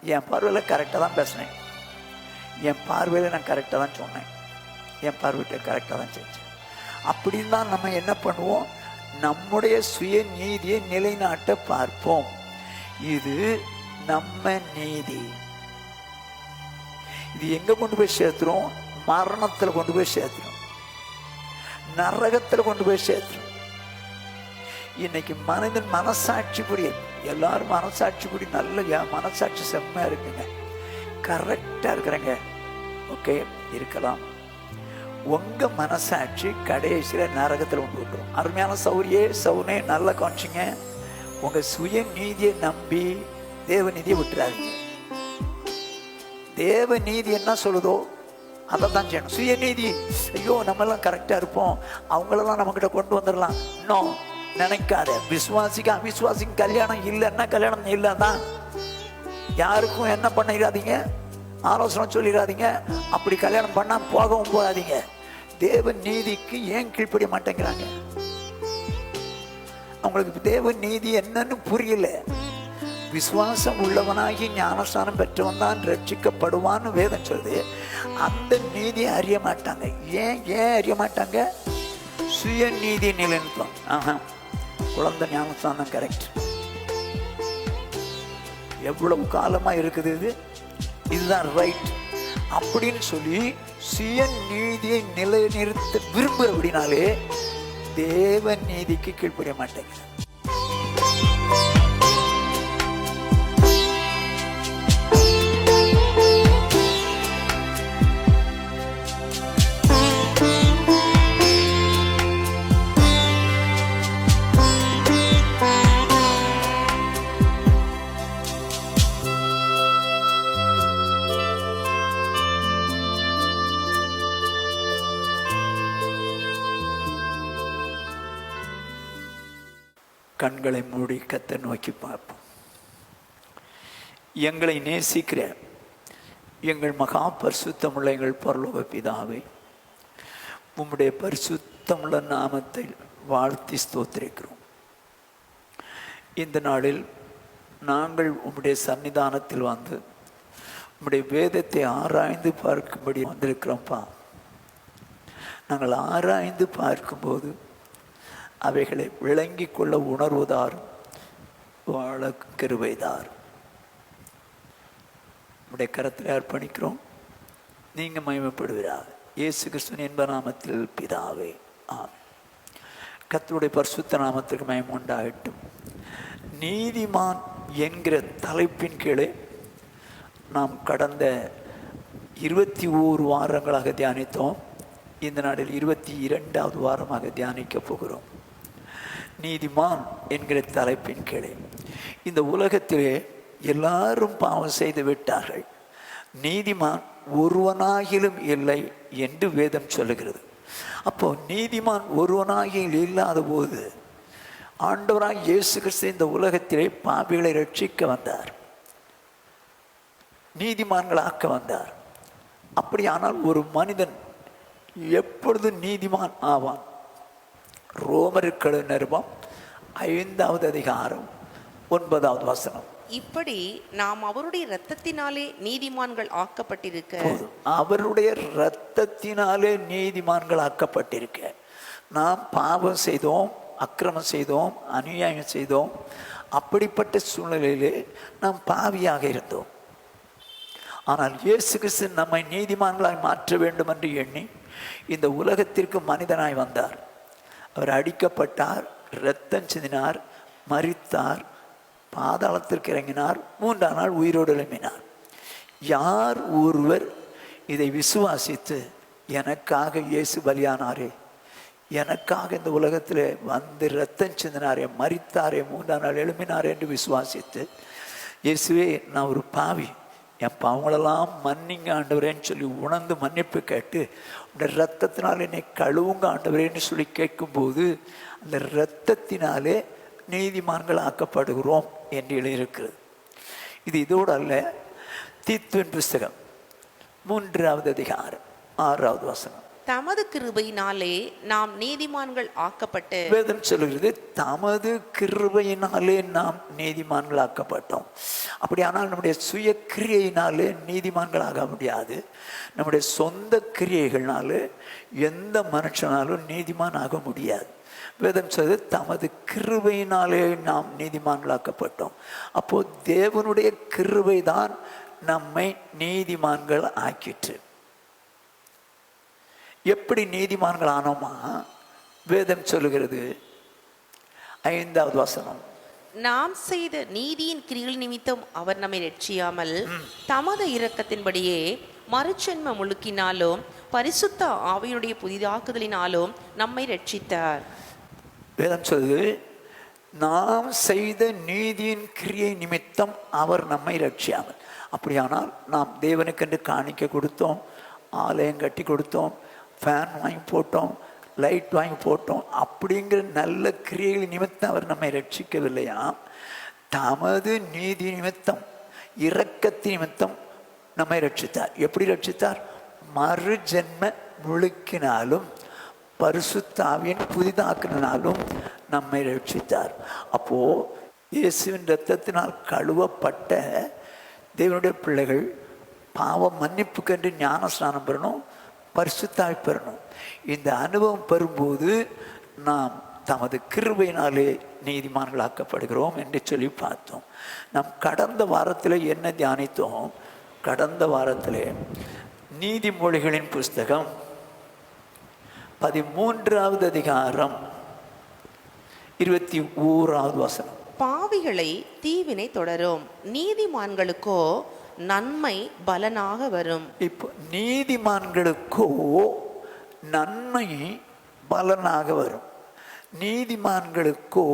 என் பார்வையில் கரெக்டாக தான் பேசினேன், என் பார்வையில் நான் கரெக்டாக தான் சொன்னேன், என் பார்வையில் கரெக்டாக தான் செஞ்சேன். அப்படின்னு தான் நம்ம என்ன பண்ணுவோம், நம்முடைய சுய நீதியை நிலைநாட்ட பார்ப்போம். இது நம்ம நீதி. இது எங்க கொண்டு போய் சேர்த்துரும்? மரணத்தில் கொண்டு போய் சேர்த்துரும், நரகத்தில் கொண்டு போய் சேர்த்துரும். இன்னைக்கு மனிதன் மனசாட்சிப்படி, எல்லாரும் மனசாட்சிப்படி நல்ல மனசாட்சி செம்மையா இருக்குங்க, கரெக்டா இருக்கிறேங்க, ஓகே இருக்கலாம். உங்க மனசாட்சி கடைசியில நரகத்தில் கொண்டு விட்டுரும். அருமையான சவுனே நல்லா காமிச்சிங்க. உங்க சுய நீதியை நம்பி தேவ நீதியை விட்டுறாதீங்க. தேவ நீதி என்ன சொல்லுதோ அதை தான் செய்யணும். சுய நீதி, ஐயோ நம்ம எல்லாம் கரெக்டா இருப்போம், அவங்களெல்லாம் நம்ம கிட்ட கொண்டு வந்துடலாம், இன்னும் நினைக்காத. விசுவாசிக்கு அவிசுவாசிக்கு கல்யாணம் இல்லைன்னா கல்யாணம் இல்லைதான். யாருக்கும் என்ன பண்ணிடாதீங்க, ஆலோசனை சொல்லிடாதீங்க, அப்படி கல்யாணம் பண்ணா போகவும் போகாதீங்க. தேவ நீதிக்கு ஏன் கீழ்ப்படிய மாட்டேங்கிறாங்க? அவங்களுக்கு தேவ நீதி என்னன்னு புரியல. விசுவாசம் உள்ளவனாகி ஞானஸ்தானம் பெற்றவன் தான் ரட்சிக்கப்படுவான்னு வேதம் சொல்லுது. அந்த நீதியை அறிய மாட்டாங்க. ஏன் அறிய மாட்டாங்க? சுய நீதி நிலைநிறுத்தம். குழந்தை ஞானஸ்தானம் கரெக்ட், எவ்வளவு காலமா இருக்குது, இதுதான் ரைட் அப்படின்னு சொல்லி சுய நீதியை நிலைநிறுத்த விரும்புற அப்படின்னாலே தேவ நீதிக்கு கீழ்ப்படிய மாட்டேங்க. கண்களை மூடி கர்த்தரை நோக்கி பார்ப்போம். எங்களை நேசிக்கிற எங்கள் மகா பரிசுத்தமுள்ள எங்கள் பரலோக பிதாவே, உம்முடைய பரிசுத்தமுள்ள நாமத்தை வாழ்த்தி ஸ்தோத்திரிக்கிறோம். இந்த நாளில் நாங்கள் உம்முடைய சன்னிதானத்தில் வந்து உம்முடைய வேதத்தை ஆராய்ந்து பார்க்கும்படி வந்திருக்கிறோம்ப்பா. நாங்கள் ஆராய்ந்து பார்க்கும்போது அவைகளை விளங்கி கொள்ள உணர்வதாரும் வாழ கிருபைதார். உடைய கரத்தில் அர்ப்பணிக்கிறோம், நீங்க மகிமைப்படுவீராக. இயேசு கிறிஸ்துவின் இன்ப நாமத்தில் பிதாவே, ஆமென். கர்த்தருடைய பரிசுத்த நாமத்திற்கு மகிமை உண்டாகட்டும். நீதிமான் என்கிற தலைப்பின் கீழே நாம் கடந்த 21 வாரங்களாக தியானித்தோம். இந்த நாளில் 22வது வாரமாக தியானிக்க போகிறோம். நீதிமான் என்கிற தலைப்பின் கீழே, இந்த உலகத்திலே எல்லாரும் பாவம் செய்து விட்டார்கள், நீதிமான் ஒருவனாகிலும் இல்லை என்று வேதம் சொல்லுகிறது. அப்போ நீதிமான் ஒருவனாகிலும் இல்லாத போது ஆண்டவராய் இயேசு கிறிஸ்து இந்த உலகத்திலே பாவிகளை ரட்சிக்க வந்தார், நீதிமான்களாக்க வந்தார். அப்படியானால் ஒரு மனிதன் எப்பொழுது நீதிமான் ஆவான்? ரோமருக்கு நிருபம் 5வது அதிகாரம் 9வது வசனம். இப்படி நாம் அவருடைய இரத்தத்தினாலே நீதிமான்கள் ஆக்கப்பட்டிருக்க, அவருடைய இரத்தத்தினாலே நீதிமான்கள் ஆக்கப்பட்டிருக்க. நாம் பாவம் செய்தோம், அக்கிரமம் செய்தோம், அநியாயம் செய்தோம். அப்படிப்பட்ட சூழ்நிலையிலே நாம் பாவியாக இருந்தோம். ஆனால் இயேசு கிறிஸ்து நம்மை நீதிமான்களாய் மாற்ற வேண்டும் என்று எண்ணி இந்த உலகத்திற்கு மனிதனாய் வந்தார். அவர் அடிக்கப்பட்டார், இரத்தம் சிந்தினார், மரித்தார், பாதாளத்திற்கு இறங்கினார், 3ஆம் நாள் உயிரோடு எழும்பினார். யார் ஒருவர் இதை விசுவாசித்து எனக்காக இயேசு பலியானாரே, எனக்காக இந்த உலகத்தில் வந்து இரத்தம் சிந்தினாரே, மரித்தாரே, 3ஆம் நாள் எழும்பினாரே என்று விசுவாசித்து, இயேசுவே நான் ஒரு பாவி, என் பாவங்களெல்லாம் மன்னிங்க ஆண்டவரேன்னு சொல்லி உணர்ந்து மன்னிப்பு கேட்டு இந்த இரத்தத்தினால் என்னை கழுவுங்க ஆண்டவரேன்னு சொல்லி கேட்கும்போது அந்த இரத்தத்தினாலே நீதிமான்கள் ஆக்கப்படுகிறோம் என்று எழுதியிருக்கிறது. இது இதோடு அல்ல. தீத்துவின் புஸ்தகம் 3வது அதிகாரம் 6வது வசனம். தமது கிருபையினாலே நாம் நீதிமான்கள் ஆக்கப்பட்டு. வேதம் சொல்லுகிறது தமது கிருபையினாலே நாம் நீதிமான்கள் ஆக்கப்பட்டோம். அப்படியானால் நம்முடைய சுய கிரியையினாலே நீதிமான்கள் ஆக முடியாது. நம்முடைய சொந்த கிரியைகள்னாலே எந்த மனுஷனாலும் நீதிமான் ஆக முடியாது. வேதம் சொல்லுது தமது கிருபையினாலே நாம் நீதிமான்களாக்கப்பட்டோம். அப்போ தேவனுடைய கிருபை தான் நம்மை நீதிமான்கள் ஆக்கிற்று. எப்படி நீதிமான்கள் ஆனோமா? வேதம் சொல்லுகிறது 5வது வசனம், நாம் செய்த நீதியின் கிரிகள் நிமித்தம் அவர் நம்மை ரட்சியாமல் தமது இரக்கத்தின்படியே மறுஜென்ம முழுக்கினாலும் பரிசுத்த ஆவியினுடைய புதிதாக்குதலினாலும் நம்மை ரட்சித்தார். வேதம் சொல்லுது நாம் செய்த நீதியின் கிரியை நிமித்தம் அவர் நம்மை ரட்சியாமல். அப்படியானால் நாம் தேவனுக்கென்று காணிக்க கொடுத்தோம், ஆலயம் கட்டி கொடுத்தோம், ஃபேன் வாங்கி போட்டோம், லைட் வாங்கி போட்டோம், அப்படிங்கிற நல்ல கிரியைகள் நிமித்தம் அவர் நம்மை ரட்சிக்கவில்லையா? தமது நீதி நிமித்தம், இரக்கத்தின் நிமித்தம் நம்மை ரட்சித்தார். எப்படி ரட்சித்தார்? மறு ஜென்ம முழுக்கினாலும் பரிசுத்த ஆவியின் புதிதாக்கினாலும் நம்மை ரட்சித்தார். அப்போ இயேசுவின் இரத்தத்தினால் கழுவப்பட்ட தேவனுடைய பிள்ளைகள் பாவம் மன்னிப்புக்கென்று ஞான ஸ்நானம் பெறணும், பரிசுத்தாவி பெறணும். இந்த அனுபவம் பெறும்போது நாம் தமது கிருபையினாலே நீதிமான்களாக்கப்படுகிறோம் என்று சொல்லி பார்த்தோம். நாம் கடந்த வாரத்தில் என்ன தியானித்தோம்? கடந்த வாரத்தில் நீதிமொழிகளின் புஸ்தகம் 13வது அதிகாரம் 21வது வசனம், பாவிகளை தீவினை தொடரும், நீதிமான்களுக்கோ நன்மை பலனாக வரும். இப்போ நீதிமான்களுக்கோ நன்மை பலனாக வரும். நீதிமான்களுக்கோ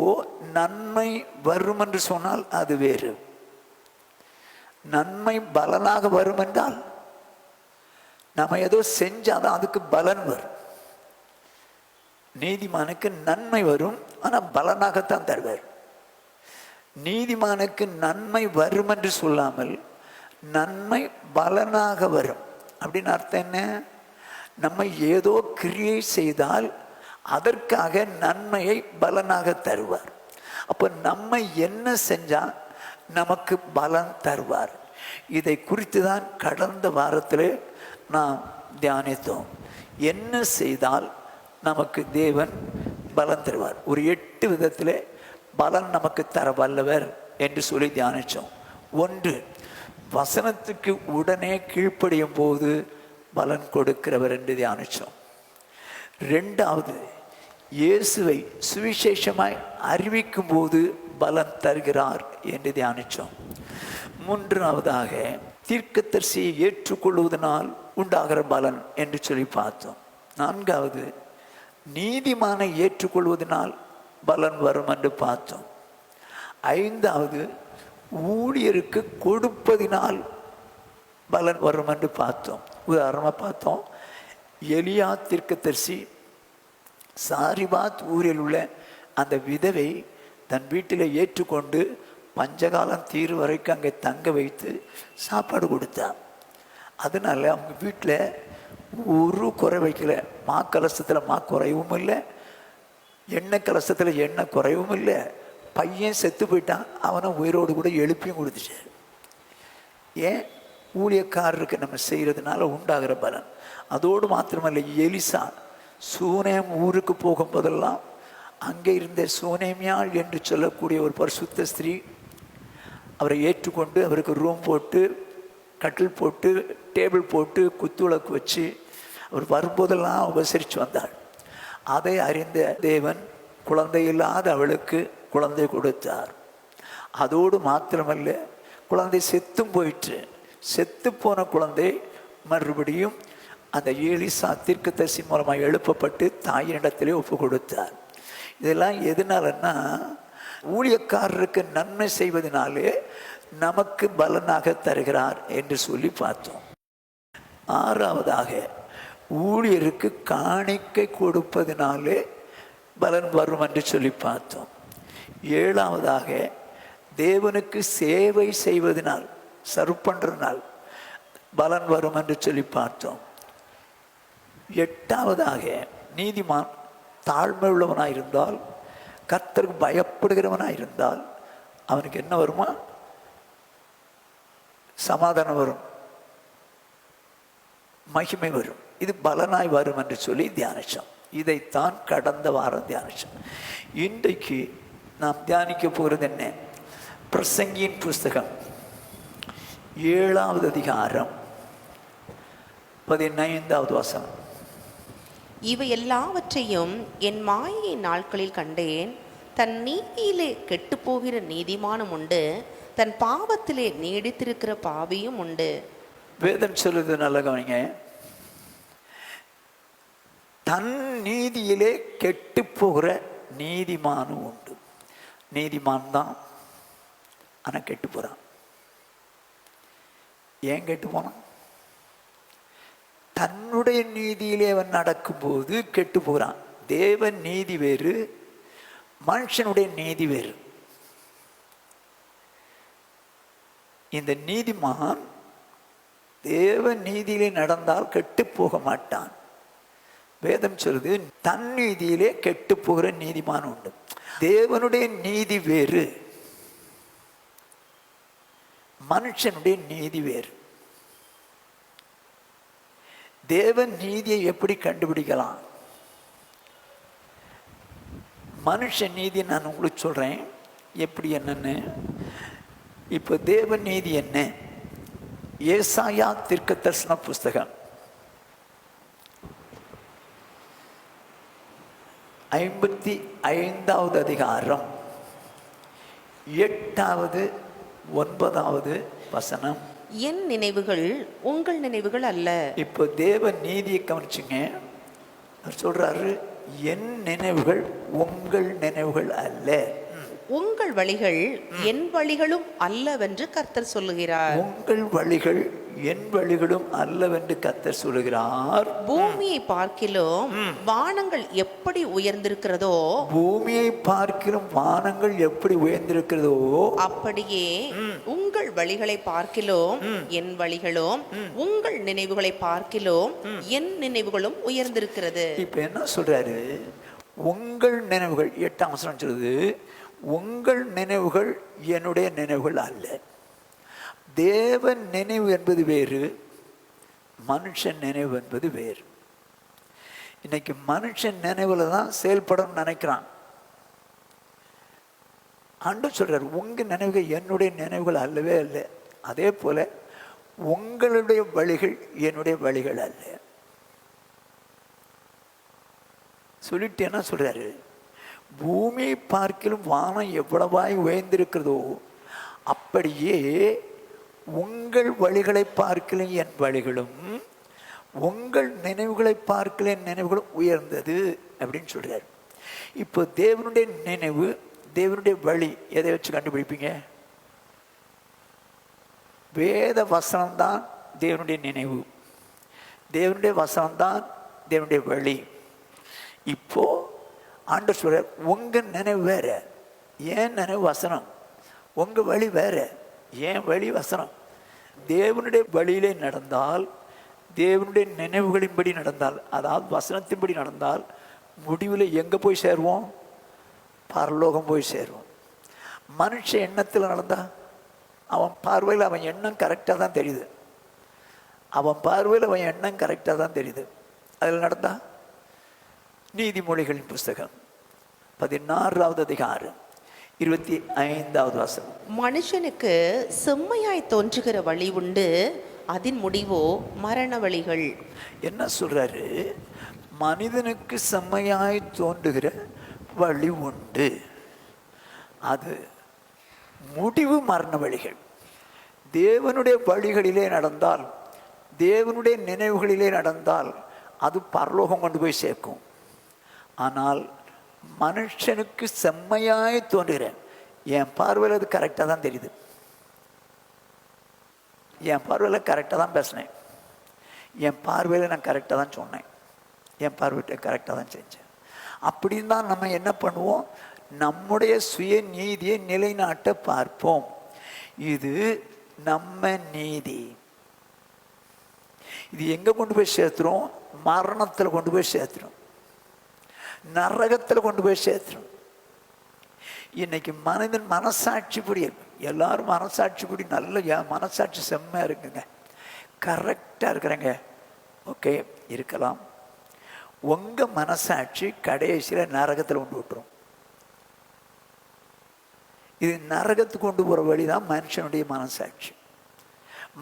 நன்மை வரும் என்று சொன்னால் அது வேறு. நன்மை பலனாக வரும் என்றால் நம்ம ஏதோ செஞ்சாதான் அதுக்கு பலன் வரும். நீதிமானுக்கு நன்மை வரும், ஆனால் பலனாகத்தான் தருவார். நீதிமானுக்கு நன்மை வரும் என்று சொல்லாமல் நன்மை பலனாக வரும். அப்படின்னு அர்த்தம் என்ன? நம்ம ஏதோ கிரியை செய்தால் அதற்காக நன்மையை பலனாக தருவார். அப்போ நம்ம என்ன செஞ்சால் நமக்கு பலன் தருவார். இதை குறித்து தான் கடந்த வாரத்தில் நாம் தியானித்தோம். என்ன செய்தால் நமக்கு தேவன் பலன் தருவார்? ஒரு 8 விதத்தில் பலன் நமக்கு தர வல்லவர் என்று சொல்லி தியானித்தோம். 1, வசனத்துக்கு உடனே கீழ்ப்படியும் போது பலன் கொடுக்கிறவர் என்று தியானித்தோம். 2வது, இயேசுவை சுவிசேஷமாய் அறிவிக்கும் போது பலன் தருகிறார் என்று தியானித்தோம். 3வதாக, தீர்க்கதரிசியை ஏற்றுக்கொள்வதனால் உண்டாகிற பலன் என்று சொல்லி பார்த்தோம். 4வது, நீதிமானை ஏற்றுக்கொள்வதனால் பலன் வரும் என்று பார்த்தோம். 5வது, ஊழியருக்கு கொடுப்பதினால் பலன் வரும் என்று பார்த்தோம். உதாரணமாக பார்த்தோம், எலியா தீர்க்கதரிசி சாரிபாத் ஊரில் உள்ள அந்த விதவை தன் வீட்டில் ஏற்றுக்கொண்டு பஞ்சகாலம் தீர் வரைக்கும் அங்கே தங்க வைத்து சாப்பாடு கொடுத்தார். அதனால அவங்க வீட்டில் ஒரு குறை வைக்கல. மா கலசத்தில் மா குறைவும் இல்லை, எண்ணெய் கலசத்தில் எண்ணெய் குறைவும் இல்லை. பையன் செத்து போயிட்டான், அவனை உயிரோடு கூட எழுப்பியும் கொடுத்துட்டார். ஏன்? ஊழியக்காரருக்கு நம்ம செய்கிறதுனால உண்டாகிற பலன். அதோடு மாத்திரமல்ல, எலிசா சூனேம் ஊருக்கு போகும்போதெல்லாம் அங்கே இருந்த சூனேமியாள் என்று சொல்லக்கூடிய ஒரு பரிசுத்த ஸ்திரீ அவரை ஏற்றுக்கொண்டு அவருக்கு ரூம் போட்டு, கட்டில் போட்டு, டேபிள் போட்டு, குத்துவிளக்கு வச்சு அவர் வரும்போதெல்லாம் உபசரித்து வந்தாள். அதை அறிந்த தேவன் குழந்தை இல்லாத அவளுக்கு குழந்தை கொடுத்தார். அதோடு மாத்திரமல்ல, குழந்தை செத்தும் போயிற்று. செத்து போன குழந்தை மறுபடியும் அந்த எலிசா தீர்க்கதரிசி மூலமாக எழுப்பப்பட்டு தாயினிடத்திலே ஒப்பு கொடுத்தார். இதெல்லாம் எதனாலன்னா, ஊழியக்காரருக்கு நன்மை செய்வதனாலே நமக்கு பலனாக தருகிறார் என்று சொல்லி பார்த்தோம். 6வதாக, ஊழியருக்கு காணிக்கை கொடுப்பதினாலே பலன் வரும் என்று சொல்லி பார்த்தோம். 7வதாக, தேவனுக்கு சேவை செய்வதனால், சர்வ் பண்ணுறதுனால் பலன் வரும் என்று சொல்லி பார்த்தோம். எட்டாவதாக நீதிமான் தாழ்மை உள்ளவனாயிருந்தால், கர்த்தருக்கு பயப்படுகிறவனாயிருந்தால் அவனுக்கு என்ன வருமா? சமாதானம் வரும், மகிமை வரும். இது பலனாய் வரும் என்று சொல்லி தியானிச்சோம். இதைத்தான் கடந்த வாரம் தியானிச்சோம். இன்றைக்கு நாம் தியானிக்க போகிறது என்ன? பிரசங்கியின் புஸ்தகம் 7வது அதிகாரம் 15வது வசனம். இவை எல்லாவற்றையும் என் மாயை நாட்களில் கண்டேன். தன் நீதியிலே கெட்டு போகிற நீதிமானும் உண்டு, தன் பாவத்திலே நீடித்திருக்கிற பாவியும் உண்டு. வேதம் சொல்லுது, நல்ல கவனிங்க. தன் நீதியிலே கெட்டு போகிற நீதிமானும் உண்டு. நீதிமான் தான், ஆனால் கெட்டு போகிறான். ஏன் கெட்டு போனான்? தன்னுடைய நீதியிலே அவன் நடக்கும்போது கெட்டு போகிறான். தேவன் நீதி வேறு, மனுஷனுடைய நீதி வேறு. இந்த நீதிமான் தேவ நீதியிலே நடந்தால் கெட்டு போக மாட்டான். வேதம் சொல்லுது, தன் நீதியிலே கெட்டு போகிற நீதிமான் உண்டு. தேவனுடைய நீதி வேறு, மனுஷனுடைய நீதி வேறு. தேவன் நீதியை எப்படி கண்டுபிடிக்கலாம்? மனுஷ நீதி நான் உங்களுக்கு சொல்றேன் எப்படி என்னன்னு. இப்போ தேவ நீதி என்ன? ஏசாயா தீர்க்கதரிசன புஸ்தகம் 55வது அதிகாரம் 8வது 9வது வசனம். என் நினைவுகள் உங்கள் நினைவுகள் அல்ல. இப்போ தேவ நீதியை கவனிச்சுங்க. அவர் சொல்றாரு, என் நினைவுகள் உங்கள் நினைவுகள் அல்ல. உங்கள் வழிகள் என் வழிகளும் அல்லவென்று கர்த்தர் சொல்லுகிறார். உங்கள் வழிகள் என் வழிகளும் அல்லவென்று கர்த்தர் சொல்லுகிறார். பூமியை பார்க்கிலும் வானங்கள் எப்படி உயர்ந்திருக்கிறதோ, பூமியை பார்க்கிலும் வானங்கள் எப்படி உயர்ந்திருக்கிறதோ, அப்படியே உங்கள் வழிகளை பார்க்கிலும் என் வழிகளும், உங்கள் நினைவுகளை பார்க்கிலும் என் நினைவுகளும் உயர்ந்திருக்கிறது. இப்ப என்ன சொல்றாரு? உங்கள் நினைவுகள், 8ஆம் வசனம் சொல்லுது, உங்கள் நினைவுகள் என்னுடைய நினைவுகள் அல்ல. தேவன் நினைவு என்பது வேறு, மனுஷன் நினைவு என்பது வேறு. இன்னைக்கு மனுஷன் நினைவுல தான் செயல்படணும்னு நினைக்கிறான். ஆண்டவர் சொல்றார், உங்க நினைவுகள் என்னுடைய நினைவுகள் அல்லவே அல்ல. அதே போல உங்களுடைய வழிகள் என்னுடைய வழிகள் அல்ல. சொல்லிட்டு என்ன சொல்றாரு? பூமியை பார்க்கிலும் வானம் எவ்வளவாய் உயர்ந்திருக்கிறதோ, அப்படியே உங்கள் வழிகளை பார்க்கலும் என் வழிகளும், உங்கள் நினைவுகளை பார்க்கல என் நினைவுகளும் உயர்ந்தது அப்படின்னு சொல்றாரு. இப்போ தேவனுடைய நினைவு, தேவனுடைய வழி எதை வச்சு கண்டுபிடிப்பீங்க? வேத வசனம்தான் தேவனுடைய நினைவு, தேவனுடைய வசனம்தான் தேவனுடைய வழி. இப்போ ஆண்டவர் சொல்றார், உங்க நினைவு வேற, ஏன் நினைவு வசனம். உங்க வழி வேற, ஏன் வழி வசனம். தேவனுடைய வழியிலே நடந்தால், தேவனுடைய நினைவுகளின்படி நடந்தால், அதாவது வசனத்தின்படி நடந்தால், முடிவில் எங்கே போய் சேருவோம்? பரலோகம் போய் சேருவோம். மனுஷ எண்ணத்தில் நடந்தா, அவன் பார்வையில் அவன் எண்ணம் கரெக்டாக தான் தெரியுது. அவன் பார்வையில் அவன் எண்ணம் கரெக்டாக தான் தெரியுது. அதில் நடந்தா, நீதிமொழிகளின் புஸ்தகம் 16வது அதிகாரம் 25வது வசனம். மனுஷனுக்கு செம்மையாய் தோன்றுகிற வழி உண்டு, அதன் முடிவோ மரண வழிகள். என்ன சொல்றாரு? மனிதனுக்கு செம்மையாய் தோன்றுகிற வழி உண்டு, அது முடிவு மரண வழிகள். தேவனுடைய வழிகளிலே நடந்தால், தேவனுடைய நினைவுகளிலே நடந்தால் அது பரலோகம் கொண்டு போய் சேர்க்கும். ஆனால் மனுஷனுக்கு செம்மையாய் தோன்றுகிறேன், என் பார்வையில் அது கரெக்டாக தான் தெரியுது, என் பார்வையில் கரெக்டாக தான் பேசினேன், என் பார்வையில் நான் கரெக்டாக தான் சொன்னேன், என் பார்வையிட்ட கரெக்டாக தான் செஞ்சேன். அப்படின்னு தான் நம்ம என்ன பண்ணுவோம்? நம்முடைய சுய நீதியை நிலைநாட்ட பார்ப்போம். இது நம்ம நீதி. இது எங்கே கொண்டு போய் சேர்த்துரும்? மரணத்தில் கொண்டு போய் சேர்த்துரும், நரகத்தில் கொண்டு போய் சேர்த்துரும். இன்னைக்கு மனிதன் மனசாட்சி படி, எல்லாரும் மனசாட்சி படி நல்ல மனசாட்சி செம்மையாக இருக்குங்க, கரெக்டாக இருக்கிறேங்க. ஓகே, இருக்கலாம். உங்கள் மனசாட்சி கடைசியில் நரகத்தில் கொண்டு விட்டுரும். இது நரகத்துக்கு கொண்டு போகிற வழி தான் மனுஷனுடைய மனசாட்சி,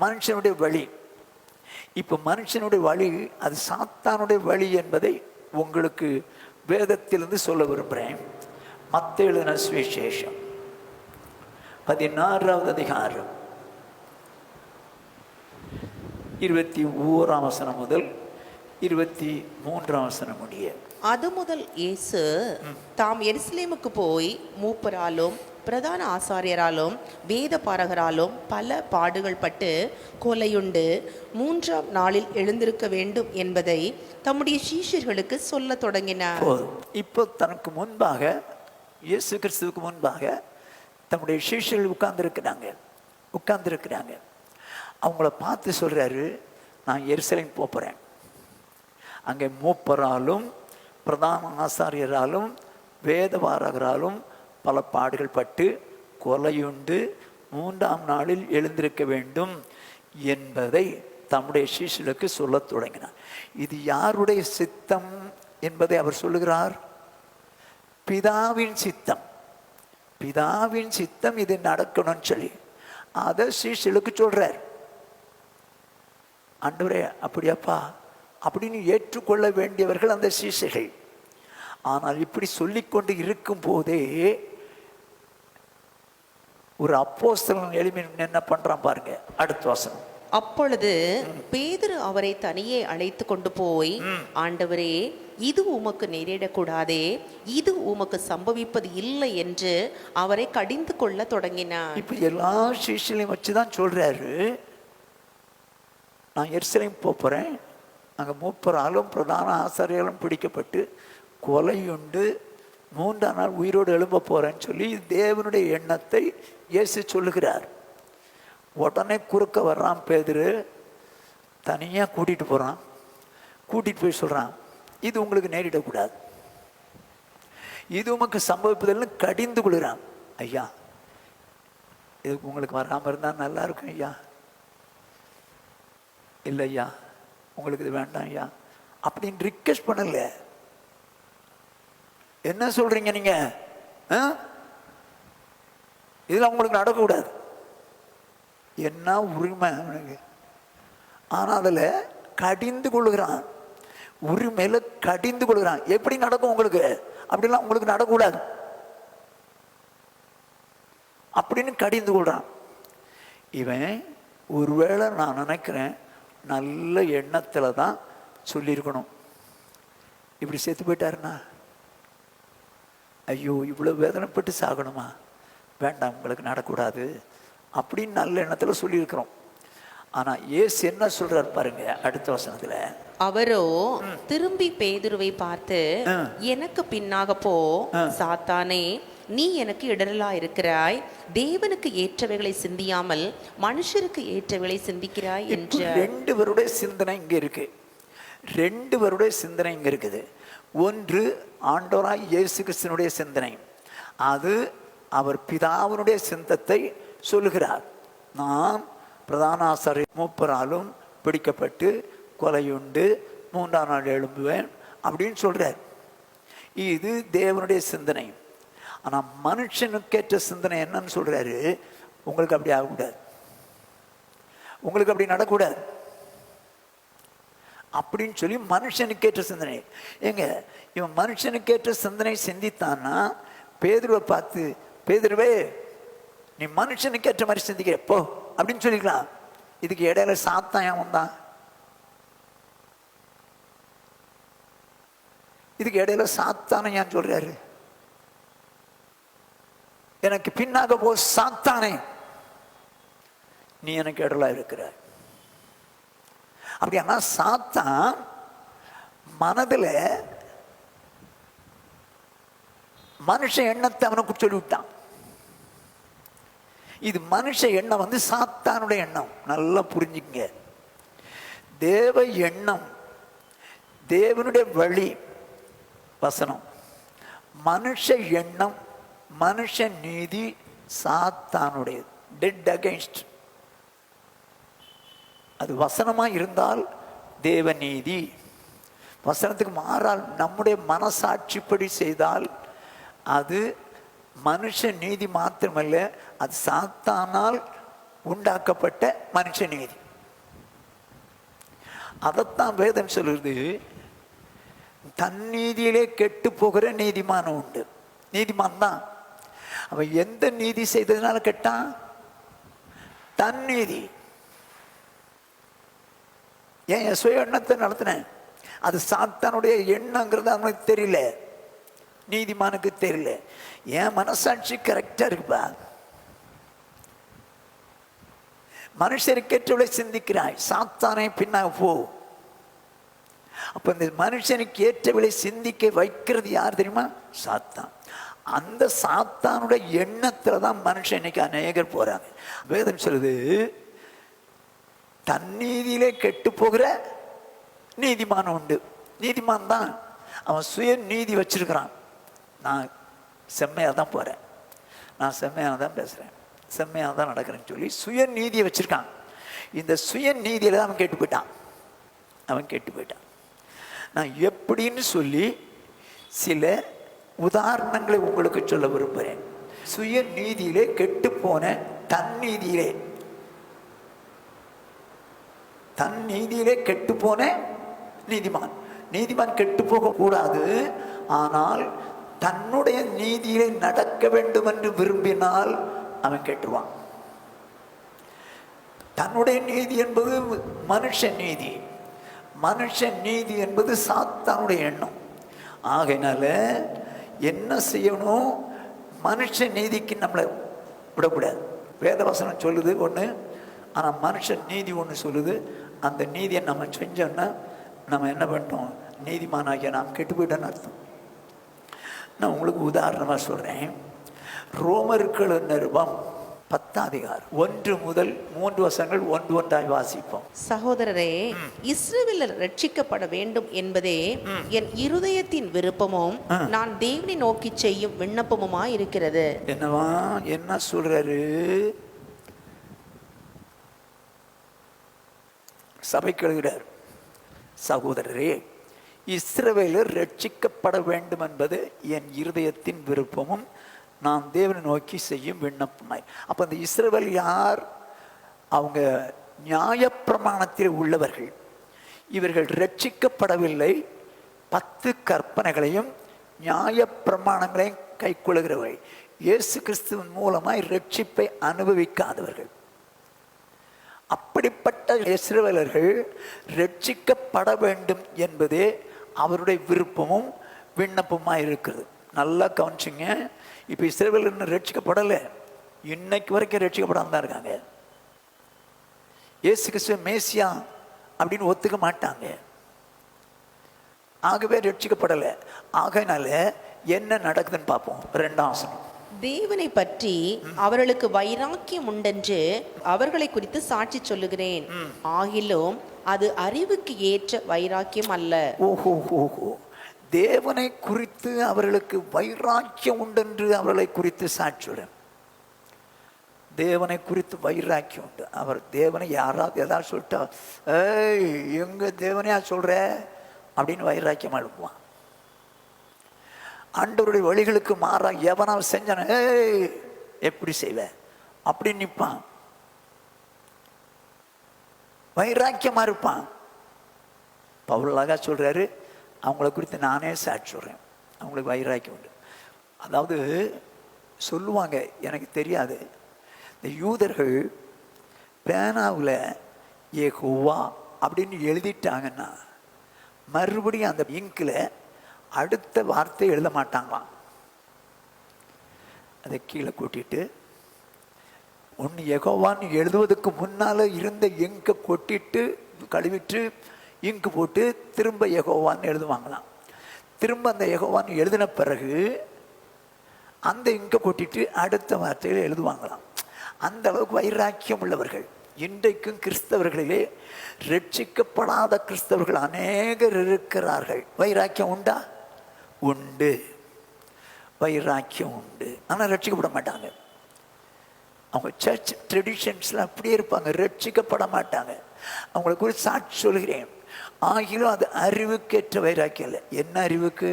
மனுஷனுடைய வழி. இப்போ மனுஷனுடைய வழி அது சாத்தானுடைய வழி என்பதை உங்களுக்கு வேதத்திலிருந்து சொல்ல விரும்புகிறேன். மத்தேயு எழுதின சுவிசேஷம் 16வது அதிகாரம் 21ஆம் வசனம் முதல் 23ஆம் வசனம் முடிய. அது முதல் இயேசு தாம் எருசலேமுக்கு போய் மூப்பராலும் பிரதான ஆசாரியராலும் வேத பாரகராலும் பல பாடுகள் பட்டு கொலையுண்டு 3ஆம் நாளில் எழுந்திருக்க வேண்டும் என்பதை தம்முடைய சீஷர்களுக்கு சொல்ல தொடங்கினார். இப்போ தனக்கு முன்பாக, இயேசு கிறிஸ்துவுக்கு முன்பாக தம்முடைய சீஷர்கள் உட்கார்ந்துருக்கிறாங்க. அவங்கள பார்த்து சொல்றாரு, நான் எருசலேம் போகிறேன், அங்கே மூப்பராலும் பிரதான ஆசாரியராலும் வேதபாரகராலும் பல பாடுகள் பட்டு கொலையுண்டு 3ஆம் நாளில் எழுந்திருக்க வேண்டும் என்பதை தம்முடைய சீஷர்களுக்கு சொல்ல தொடங்கினார். இது யாருடைய சித்தம் என்பதை அவர் சொல்லுகிறார்? பிதாவின் சித்தம். பிதாவின் சித்தம் இது நடக்கணும்னு சொல்லி அதை சீஷர்களுக்கு சொல்றார். ஆண்டவரே, அப்படியாப்பா அப்படின்னு ஏற்றுக்கொள்ள வேண்டியவர்கள் அந்த சீஷர்கள். ஆனால் இப்படி சொல்லிக்கொண்டு இருக்கும் போதே ஒரு அப்போஸ்தலன் எழுப்பி என்ன பண்றான் பாருங்க, அடுத்த வசனம். அப்பொழுது பேதுரு அவரை தனியே அழைத்து கொண்டு போய், ஆண்டவரே, இது உமக்கு நேரிடக்கூடாதே, இது உமக்கு சம்பவிப்பது இல்லை என்று அவரை கடிந்து கொள்ள தொடங்கினார். இப்ப எல்லா சீஷர்களையும் வச்சுதான் சொல்றாரு, நான் எருசலேம் போறேன், அங்கே மூப்பராலும் பிரதான ஆசாரியர்களும் பிடிக்கப்பட்டு கொலையுண்டு 3ஆம் நாள் உயிரோடு எழும்ப போறேன்னு சொல்லி தேவனுடைய எண்ணத்தை இயேசு சொல்லுகிறார். உடனே குறுக்க வர்றான் பேதுரு, தனியாக கூட்டிகிட்டு போகிறான். கூட்டிகிட்டு போய் சொல்கிறான், இது உங்களுக்கு நேரிடக்கூடாது, இது உமக்கு சம்பவிப்பதில்னு கடிந்து கொள்கிறான். ஐயா, இதுக்கு உங்களுக்கு வராமல் இருந்தால் நல்லா இருக்கும் ஐயா, இல்லை ஐயா உங்களுக்கு இது வேண்டாம் ஐயா அப்படின்னு ரிக்வெஸ்ட் பண்ணல. என்ன சொல்றீங்க நீங்க? இதெல்லாம் உங்களுக்கு நடக்கக்கூடாது, என்ன உரிமை அவனுக்கு. ஆனால் அதில் கடிந்து கொள்ளுகிறான், உரிமையில கடிந்து கொள்கிறான். எப்படி நடக்கும் உங்களுக்கு? அப்படிலாம் உங்களுக்கு நடக்கக்கூடாது அப்படின்னு கடிந்து கொள்றான். இவன் ஒருவேளை நான் நினைக்கிறேன் நல்ல எண்ணத்தில் தான் சொல்லியிருக்கணும். இப்படி செத்து போயிட்டாருன்னா, ஐயோ இவ்வளோ வேதனைப்பட்டு சாகணுமா, வேண்டாம் உங்களுக்கு நடக்கூடாது அப்படின்னு நல்ல எண்ணத்தில் சொல்லியிருக்கிறோம். ஆனால் இயேசு என்ன சொல்றாரு பாருங்க அடுத்த வசனத்தில். அவரோ திரும்பி பேதுருவை பார்த்து, எனக்கு பின்னாக போ சாத்தானே, நீ எனக்கு இடரலா இருக்கிறாய், தேவனுக்கு ஏற்றவைகளை சிந்தியாமல் மனுஷருக்கு ஏற்றவைகளை சிந்திக்கிறாய் என்று. 2 பேருடைய சிந்தனை இங்க இருக்கு, 2 பேருடைய சிந்தனை இங்க இருக்குது. ஒன்று ஆண்டவராய் இயேசு கிறிஸ்துவினுடைய சிந்தனை, அது அவர் பிதாவினுடைய சிந்தத்தை சொல்லுகிறார். நான் பிரதான ஆசாரியர் மூப்பராலும் பிடிக்கப்பட்டு கொலையுண்டு 3ஆம் நாள் எழும்புவேன் அப்படின்னு சொல்றார். இது தேவனுடைய சிந்தனை. ஆனால் மனுஷனுக்கேற்ற சிந்தனை என்னன்னு சொல்றாரு, உங்களுக்கு அப்படி ஆகக்கூடாது, உங்களுக்கு அப்படி நடக்கூடாது அப்படின்னு சொல்லி மனுஷனுக்கேற்ற சிந்தனை. ஏங்க, இவன் மனுஷனுக்கேற்ற சிந்தனை சிந்தித்தான்னா பேதுருவை பார்த்து, பேதுருவே நீ மனுஷனுக்கேற்ற மாதிரி சிந்திக்கிற போ அப்படின்னு சொல்லிக்கலாம். இதுக்கு இடையில சாத்தான் ஏன் வந்தான்? இதுக்கு இடையில சாத்தான ஏன் சொல்றாரு, எனக்கு பின்னாக போ சாத்தானே, நீ எனக்கு இடலா இருக்கிற. அப்படின்னா சாத்தான் மனதில் மனுஷ எண்ணத்தை அவனுக்கு சொல்லிவிட்டான். இது மனுஷ எண்ணம் சாத்தானுடைய எண்ணம். நல்லா புரிஞ்சுங்க, தேவ எண்ணம், தேவனுடைய வழி வசனம். மனுஷ எண்ணம், மனுஷ நீதி சாத்தானுடையது, டெட் அகைன்ஸ்ட். அது வசனமா இருந்தால் தேவ நீதி, வசனத்துக்கு மாறால் நம்முடைய மனசாட்சிப்படி செய்தால் அது மனுஷ நீதி மாத்திரமல்ல, அது சாத்தானால் உண்டாக்கப்பட்ட மனுஷ நீதி. அதைத்தான் வேதம் சொல்லுது, தன்னீதியிலே கெட்டு போகிற நீதிமானம் உண்டு. நீதிமான் தான் அவன் எந்த நீதி செய்ததுனால கெட்டான்? தன்னீதி. ஏன் சுய எண்ணத்தை நடத்தினேன், அது சாத்தானுடைய எண்ணங்கிறது அவனுக்கு தெரியல, நீதிமானுக்கு தெரியல. என் மனசாட்சி கரெக்டா இருக்குப்பா. மனுஷருக்கேற்றவளை சிந்திக்கிறாய், சாத்தானை பின்னாக போ. அப்ப இந்த மனுஷனுக்கு ஏற்றவளை சிந்திக்க வைக்கிறது யார் தெரியுமா? சாத்தான். அந்த சாத்தானுடைய எண்ணத்துல தான் மனுஷன் இன்னைக்கு அநேகர் போறாங்க. வேதம் சொல்லுது, தன்னீதியிலே கெட்டு போகிற நீதிமானம் உண்டு. நீதிமான் தான், அவன் சுய நீதி வச்சிருக்கிறான். நான் செம்மையாக தான் போகிறேன், நான் செம்மையாக தான் பேசுகிறேன், செம்மையாக தான் நடக்கிறேன்னு சொல்லி சுய நீதியை வச்சிருக்கான். இந்த சுய நீதியில் தான் அவன் கெட்டு போயிட்டான். அவன் கெட்டு போயிட்டான். நான் எப்படின்னு சொல்லி சில உதாரணங்களை உங்களுக்கு சொல்ல விரும்புகிறேன். சுய நீதியிலே கெட்டு போன தன்னீதியிலே, தன் நீதியிலே கெட்டு போன நீதிமான். நீதிமான் கெட்டு போக கூடாது, ஆனால் தன்னுடைய நீதியிலே நடக்க வேண்டும் என்று விரும்பினால் அவன் கெட்டுவான். தன்னுடைய நீதி என்பது மனுஷ நீதி, மனுஷ நீதி என்பது சாத்தானுடைய எண்ணம். ஆகையினால என்ன செய்யணும்? மனுஷ நீதிக்கு நம்மளை விடக்கூடாது. வேதவசனம் சொல்லுது ஒன்று, ஆனால் மனுஷ நீதி ஒன்று சொல்லுது. அந்த நீதியை நம்ம செஞ்சோம்னா நம்ம என்ன பண்ணிட்டோம்? நீதிமானாகிய நாம் கெட்டு போயிட்டோன்னு அர்த்தம். நான் உங்களுக்கு உதாரணமாக சொல்கிறேன். ரோமர்கள் நிருபம் 10 1 முதல் 3 வசனங்கள் ஒன்றாய் வாசிப்போம். சகோதரரே, இஸ்ரவேலர் ரட்சிக்கப்பட வேண்டும் என்பதே என் இருதயத்தின் விருப்பமும் நான் தேவனை நோக்கி செய்யும் விண்ணப்பமுமா இருக்கிறது. என்னவா? என்ன சொல்றாரு? சபைக்கு எழுதுகிறார், சகோதரரே, இஸ்ரவேலர் ரட்சிக்கப்பட வேண்டும் என்பது என் இருதயத்தின் விருப்பமும் நான் தேவனை நோக்கி செய்யும் விண்ணப்பமாய். அப்போ இந்த இஸ்ரவேல் யார்? அவங்க நியாயப்பிரமாணத்தில் உள்ளவர்கள். இவர்கள் ரட்சிக்கப்படவில்லை, 10 கற்பனைகளையும் நியாயப்பிரமாணங்களையும் கைக்கொள்கிறவர்கள், இயேசு கிறிஸ்துவின் மூலமாய் ரட்சிப்பை அனுபவிக்காதவர்கள். அப்படிப்பட்ட இஸ்ரவேலர்கள் ரட்சிக்கப்பட வேண்டும் என்பதே அவருடைய விருப்பமும் விண்ணப்பமாக இருக்கிறது. நல்லா கவனிச்சிங்க. இப்போ இஸ்ரவேல் இன்னும் ரட்சிக்கப்படலை, இன்னைக்கு வரைக்கும் ரட்சிக்கப்படாம தான் இருக்காங்க. இயேசு கிறிஸ்துவ மேசியா அப்படின்னு ஒத்துக்க மாட்டாங்க. ஆகவே ரட்சிக்கப்படலை. ஆகையினால என்ன நடக்குதுன்னு பார்ப்போம். 2ஆம் வசனம். தேவனை பற்றி அவர்களுக்கு வைராக்கியம் உண்டென்று அவர்களை குறித்து சாட்சி சொல்லுகிறேன், ஆகிலும் அது அறிவுக்கு ஏற்ற வைராக்கியம் அல்ல. ஓஹோ ஓஹோ, தேவனை குறித்து அவர்களுக்கு வைராக்கியம் உண்டென்று அவர்களை குறித்து சாட்சியுடன். தேவனை குறித்து வைராக்கியம் உண்டு. அவர் தேவனை யாராவது ஏதாவது சொல்லிட்டா, ஏய் எங்க தேவனையா சொல்ற அப்படின்னு வைராக்கியம் எழுப்புவான். ஆண்டவருடைய வழிகளுக்கு மாறா எவனாவது செஞ்சான, ஏய் எப்படி செய்வ அப்படின்னு நிற்பான். வைராக்கியமா இருப்பான். பவுலாக சொல்றாரு, அவங்கள குறித்து நானே சாட்சி சொல்கிறேன், அவங்களுக்கு வைராக்கியம் உண்டு. அதாவது சொல்லுவாங்க, எனக்கு தெரியாது, இந்த யூதர்கள் பேனாவில் யெகோவா அப்படின்னு எழுதிட்டாங்கன்னா மறுபடியும் அந்த இங்கில் அடுத்த வார்த்தை எழுத மாட்டாங்களாம். அதை கீழே கூட்டிட்டு ஒன்று யெகோவான்னு எழுதுவதற்கு முன்னால் இருந்த இங்கை கொட்டிட்டு கழுவிட்டு இங்கு போட்டு திரும்ப யெகோவான்னு எழுதுவாங்களாம். திரும்ப அந்த யெகோவான்னு எழுதின பிறகு அந்த இங்கை கொட்டிட்டு அடுத்த வார்த்தையில் எழுதுவாங்களாம். அந்த அளவுக்கு வைராக்கியம் உள்ளவர்கள். இன்றைக்கும் கிறிஸ்தவர்களிலே ரட்சிக்கப்படாத கிறிஸ்தவர்கள் அநேகர் இருக்கிறார்கள். வைராக்கியம் உண்டா? உண்டு, வைராக்கியம் உண்டு. ஆனால் ரட்சிக்கப்பட மாட்டாங்க. அவங்க சர்ச் ட்ரெடிஷன்ஸில் அப்படியே இருப்பாங்க, ரட்சிக்கப்பட மாட்டாங்க. அவங்களை குறித்து சாட்சி சொல்கிறேன். ஆகிலும் அது அறிவுக்கேற்ற வைராக்கியம் இல்லை. என்ன அறிவுக்கு?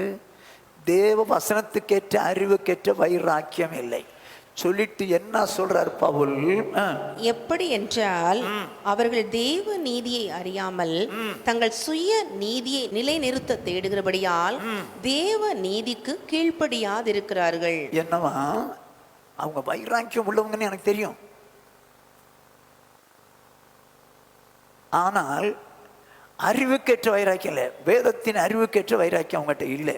தேவ வசனத்துக்கேற்ற அறிவுக்கேற்ற வைராக்கியம் இல்லை. சொல்லிட்டு என்ன சொல்றார் பவுல்? எப்படி என்றால் அவர்கள் தேவ நீதியை அறியாமல் தங்கள் சுய நீதியை நிலைநிறுத்த தேடுகிறபடியால் தேவ நீதிக்கு கீழ்ப்படியாதிருக்கிறார்கள். என்னவா? அவங்க வைராக்கியம் உள்ளவங்கன்னு எனக்கு தெரியும். ஆனால் அறிவுக்கேற்ற வைராக்கியம் இல்லை. வேதத்தின் அறிவுக்கேற்ற வைராக்கியம் அவங்ககிட்ட இல்லை.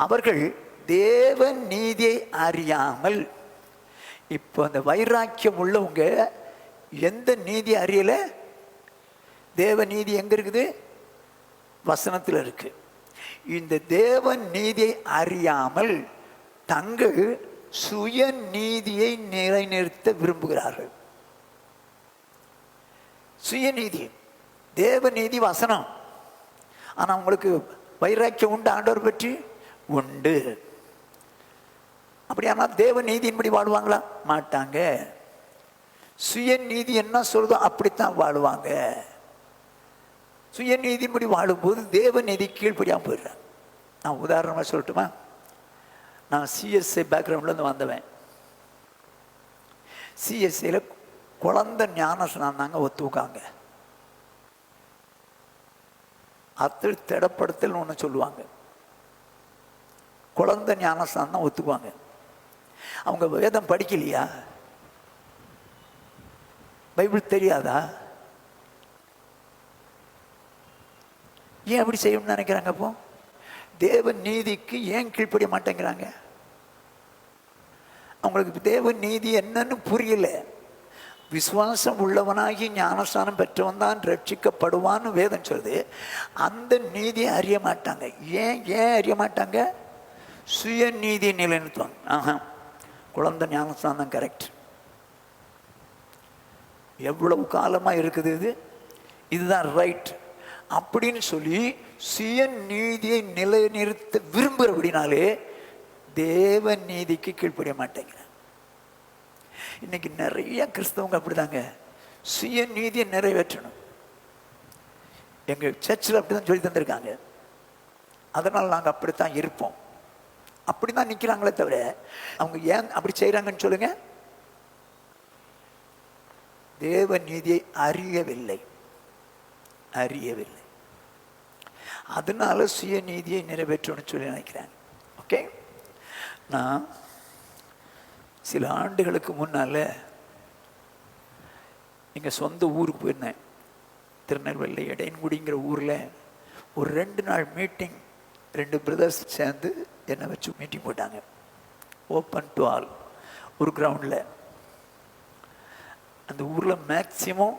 அவர்கள் தேவ நீதியை அறியாமல். இப்போ அந்த வைராக்கியம் உள்ளவங்க எந்த நீதி அறியல? தேவ நீதி எங்க இருக்குது? வசனத்தில் இருக்கு. இந்த தேவ நீதியை அறியாமல் தங்கள் சுய நீதியை நிலைநிறுத்த விரும்புகிறார்கள். சுயநீதி, தேவ நீதி வசனம். ஆனால் அவங்களுக்கு வைராக்கியம் உண்டு ஆண்டவர் பற்றி? உண்டு. அப்படியானால் தேவ நீதியின்படி வாழ்வாங்களா? மாட்டாங்க. சுயநீதி என்ன சொல்றதோ அப்படித்தான் வாழ்வாங்க. சுயநீதியின்படி வாழும்போது தேவ நீதி கீழ்ப்படியாமல் போயிடுறாங்க. நான் உதாரணமாக சொல்லட்டுமா? நான் சிஎஸ்ஐ பேக்ரவுண்ட்லேருந்து வந்தவன். சிஎஸ்ஐயில் குழந்தை ஞானஸ்நானம் தாங்க ஒத்துக்காங்க. அத்தில் திடப்படுத்தல் ஒன்று சொல்லுவாங்க. குழந்தை ஞானஸ்நானம் தான் ஒத்துக்குவாங்க. அவங்க வேதம் படிக்கலையா? பைபிள் தெரியாதா? ஏன் அப்படி செய்யணும்னு நினைக்கிறாங்க? அப்போ தேவ நீதிக்கு ஏன் கீழ்ப்படிய மாட்டேங்கிறாங்க? அவங்களுக்கு தேவ நீதி என்னன்னு புரியல. விசுவாசம் உள்ளவனாகி ஞானஸ்தானம் பெற்றவன் தான் ரட்சிக்கப்படுவான்னு வேதம் சொல்லுது. அந்த நீதியை அறிய மாட்டாங்க. ஏன் அறிய மாட்டாங்க? சுய நீதி நிலைநிறுத்துவாங்க. குழந்தை ஞானஸ்தானம் தான் கரெக்ட். எவ்வளவு காலமாக இருக்குது இதுதான் ரைட் அப்படின்னு சொல்லி சுய நீதியை நிலைநிறுத்த விரும்புகிறபடினாலே தேவ நீதிக்கு கீழ்ப்படிய மாட்டேங்கிறாங்க. இன்னைக்கு நிறைய கிறிஸ்தவங்க அப்படிதாங்க, சுய நீதியை நிறைவேற்றணும். எங்கள் சர்ச்சில் அப்படி தான் சொல்லி தந்திருக்காங்க. அதனால் நாங்கள் அப்படித்தான் இருப்போம். அப்படி தான் நிற்கிறாங்களே தவிர அவங்க ஏன் அப்படி செய்கிறாங்கன்னு சொல்லுங்க. தேவ நீதியை அறியவில்லை. அதனால சுய நீதியை நிறைவேற்றணும்னு சொல்லி நினைக்கிறாங்க. ஓகே, நான் சில ஆண்டுகளுக்கு முன்னால் எங்கள் சொந்த ஊருக்கு போயிருந்தேன். திருநெல்வேலி இடையன்குடிங்கிற ஊரில் ஒரு 2 நாள் மீட்டிங். 2 பிரதர்ஸ் சேர்ந்து என்னை வச்சு மீட்டிங் போட்டாங்க. ஓப்பன் டு ஆல், ஒரு கிரவுண்டில். அந்த ஊரில் மேக்சிமம்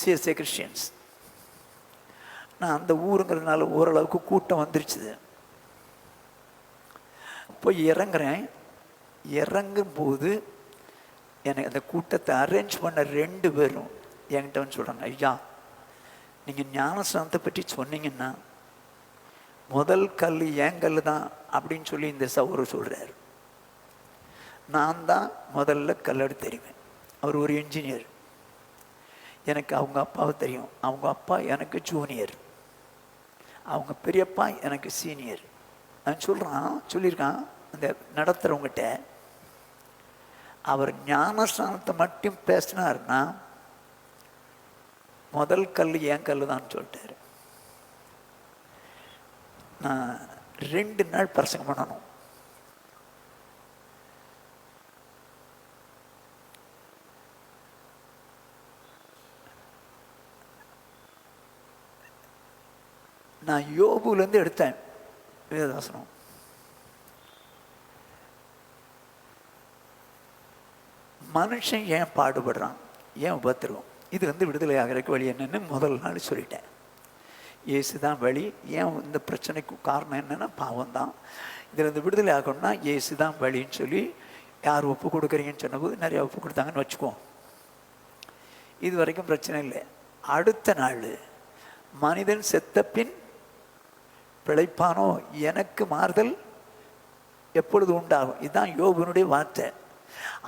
சிஎஸ்ஐ கிறிஸ்டியன்ஸ். நான் அந்த ஊருங்கிறதுனால ஓரளவுக்கு கூட்டம் வந்துருச்சுது. போய் இறங்கும்போது எனக்கு அந்த கூட்டத்தை அரேஞ்ச் பண்ண 2 பேரும் என்கிட்ட வந்து சொல்கிறாங்க, ஐயா நீங்கள் ஞானஸ்நானத்தை பற்றி சொன்னீங்கன்னா முதல் கல் ஏன் கல் தான் அப்படின்னு சொல்லி இந்த சகோதரர் சொல்கிறார். நான் தான் முதல்ல கல்லெடு தெரிவேன். அவர் ஒரு இன்ஜினியர். எனக்கு அவங்க அப்பாவை தெரியும். அவங்க அப்பா எனக்கு ஜூனியர், அவங்க பெரியப்பா எனக்கு சீனியர். நான் சொல்லியிருக்கான் அந்த நடத்துகிறவங்ககிட்ட, அவர் ஞானஸ்நானத்தை மட்டும் பேசினார்னா முதல் கல் ஏன் கல் தான் சொல்லிட்டாரு. நான் 2 நாள் பிரசங்கம் பண்ணணும். நான் யோபுலேருந்து எடுத்தேன் வேதவசனம். மனுஷன் ஏன் பாடுபடுறான், ஏன் உபத்திரவம், இது விடுதலை ஆகிறதுக்கு வழி என்னன்னு முதல் நாள் சொல்லிட்டேன். இயேசு தான் வழி. ஏன் இந்த பிரச்சனைக்கு காரணம் என்னென்னா பாவம் தான். இதில் விடுதலை ஆகணும்னா இயேசு தான் வழின்னு சொல்லி யார் ஒப்பு கொடுக்குறீங்கன்னு சொன்னபோது நிறையா ஒப்பு கொடுத்தாங்கன்னு வச்சுக்குவோம். இது வரைக்கும் பிரச்சனை இல்லை. அடுத்த நாள் மனிதன் செத்த பின் பிழைப்பானோ, எனக்கு மாறுதல் எப்பொழுது உண்டாகும். இதுதான் யோபுனுடைய வார்த்தை.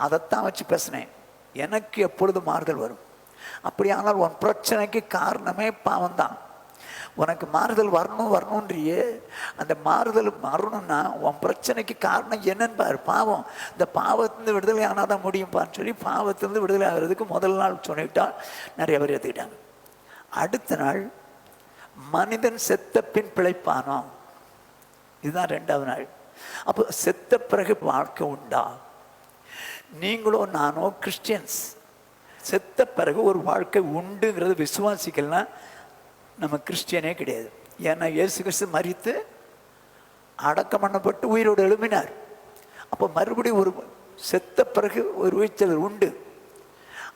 அதைத்தான் வச்சு பேசினேன். எனக்கு எப்பொழுது மாறுதல் வரும்? அப்படியானால் உன் பிரச்சனைக்கு காரணமே பாவம்தான். உனக்கு மாறுதல் வரணுன்றியே. அந்த மாறுதல் வரணும்னா உன் பிரச்சனைக்கு காரணம் என்னன்னு பாரு. பாவம். இந்த பாவத்திலிருந்து விடுதலை ஆனால் தான் முடியும்பான்னு சொல்லி பாவத்திலிருந்து விடுதலை ஆகிறதுக்கு முதல் நாள் சொல்லிவிட்டால் நிறைய பேர் ஏற்றுக்கிட்டாங்க. அடுத்த நாள் மனிதன் செத்த பின் பிழைப்பானோ, இதுதான் 2வது நாள். அப்போ செத்த பிறகு வாழ்க்கை உண்டா? நீங்களோ நானோ கிறிஸ்டியன்ஸ், செத்த பிறகு ஒரு வாழ்க்கை உண்டுங்கிறது விசுவாசிக்கலாம். நம்ம கிறிஸ்டியனே கிடையாது. ஏன்னா இயேசு கிறிஸ்து மரித்து அடக்கம் பண்ணப்பட்டு உயிரோடு எழுப்பினார். அப்போ மறுபடியும் ஒரு செத்த பிறகு ஒரு உயிர்த்தெழுதல் உண்டு.